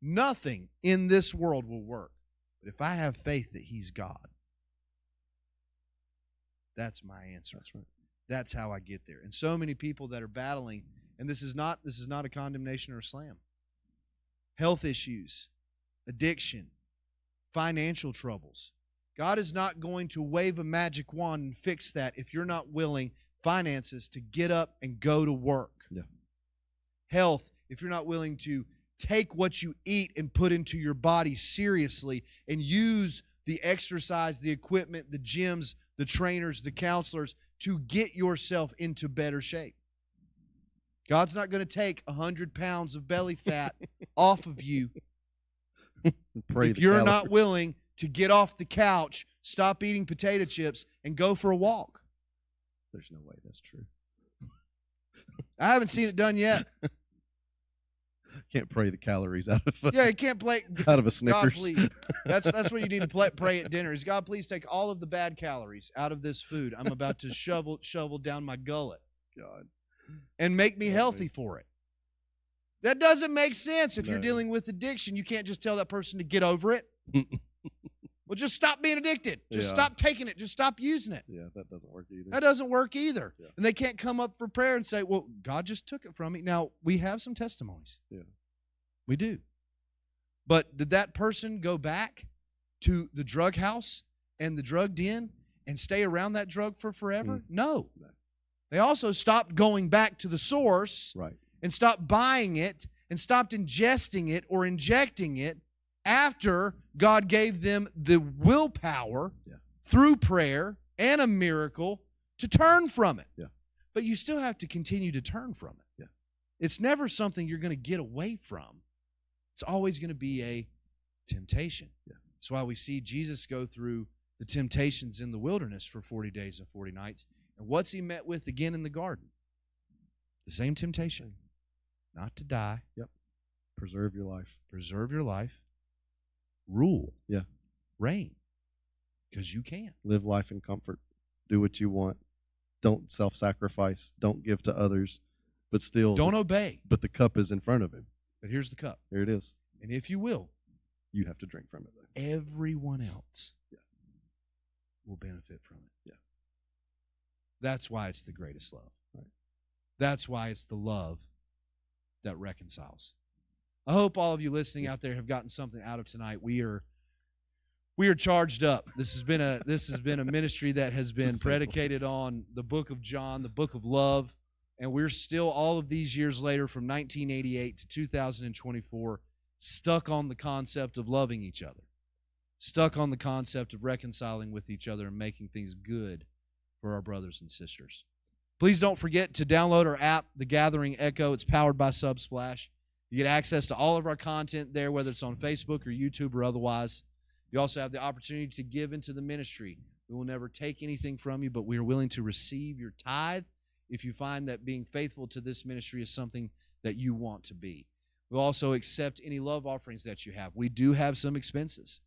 nothing in this world will work. But if I have faith that he's God, that's my answer. That's right. That's how I get there. And so many people that are battling, and this is not a condemnation or a slam. Health issues, addiction, financial troubles. God is not going to wave a magic wand and fix that if you're not willing, finances, to get up and go to work. Yeah. health, if you're not willing to take what you eat and put into your body seriously and use the exercise, the equipment, the gyms, the trainers, the counselors to get yourself into better shape. God's not going to take 100 pounds of belly fat off of you if you're not willing to get off the couch, stop eating potato chips, and go for a walk. There's no way that's true. I haven't seen it done yet. Can't pray the calories out of you can't play out of a Snickers. God, please. That's what you need to pray at dinner. Is God, please take all of the bad calories out of this food I'm about to shovel down my gullet. God. And make me healthy for it. That doesn't make sense if you're dealing with addiction. You can't just tell that person to get over it. Well, just stop being addicted. Just stop taking it. Just stop using it. Yeah, that doesn't work either. That doesn't work either. Yeah. And they can't come up for prayer and say, well, God just took it from me. Now, we have some testimonies. Yeah. We do. But did that person go back to the drug house and the drug den and stay around that drug for forever? No. They also stopped going back to the source and stopped buying it and stopped ingesting it or injecting it after God gave them the willpower through prayer and a miracle to turn from it. Yeah. But you still have to continue to turn from it. Yeah. It's never something you're going to get away from. It's always going to be a temptation. Yeah. That's why we see Jesus go through the temptations in the wilderness for 40 days and 40 nights. And what's he met with again in the garden? The same temptation. Not to die. Yep. Preserve your life. Preserve your life. Rule. Yeah. Reign. Because you can. Live life in comfort. Do what you want. Don't self-sacrifice. Don't give to others. But still. Don't obey. But the cup is in front of him. But here's the cup. There it is. And if you will, you have to drink from it, though. Everyone else will benefit from it. Yeah. That's why it's the greatest love. Right. That's why it's the love that reconciles. I hope all of you listening out there have gotten something out of tonight. We are charged up. This has been a ministry that has been predicated on the book of John, the book of love, and we're still all of these years later from 1988 to 2024 stuck on the concept of loving each other. Stuck on the concept of reconciling with each other and making things good for our brothers and sisters. Please don't forget to download our app, The Gathering Echo. It's powered by Subsplash. You get access to all of our content there, whether it's on Facebook or YouTube or otherwise. You also have the opportunity to give into the ministry. We will never take anything from you, but we are willing to receive your tithe if you find that being faithful to this ministry is something that you want to be. We'll also accept any love offerings that you have. We do have some expenses,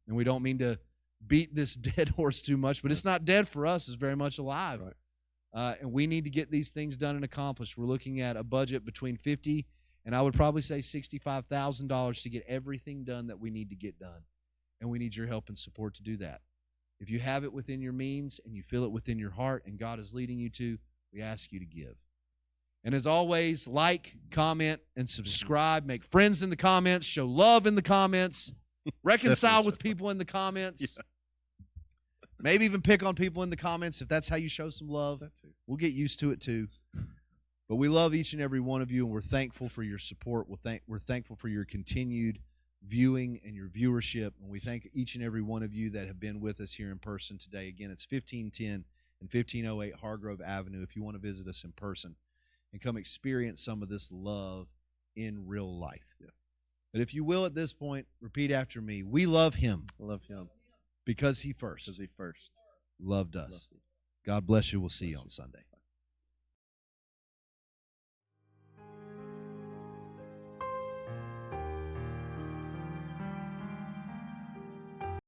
and we don't mean to beat this dead horse too much, but it's not dead for us. It's very much alive. Right. And we need to get these things done and accomplished. We're looking at a budget between $50,000 and I would probably say $65,000 to get everything done that we need to get done. And we need your help and support to do that. If you have it within your means and you feel it within your heart and God is leading you to, we ask you to give. And as always, like, comment, and subscribe. Make friends in the comments. Show love in the comments. Reconcile with people in the comments. Yeah. Maybe even pick on people in the comments if that's how you show some love. We'll get used to it too. But we love each and every one of you, and we're thankful for your support. We're thankful for your continued viewing and your viewership. And we thank each and every one of you that have been with us here in person today. Again, it's 1510 and 1508 Hargrove Avenue if you want to visit us in person and come experience some of this love in real life. Yeah. But if you will at this point, repeat after me. We love him. I love him. Because he first loved us. God bless you. We'll see you on Sunday.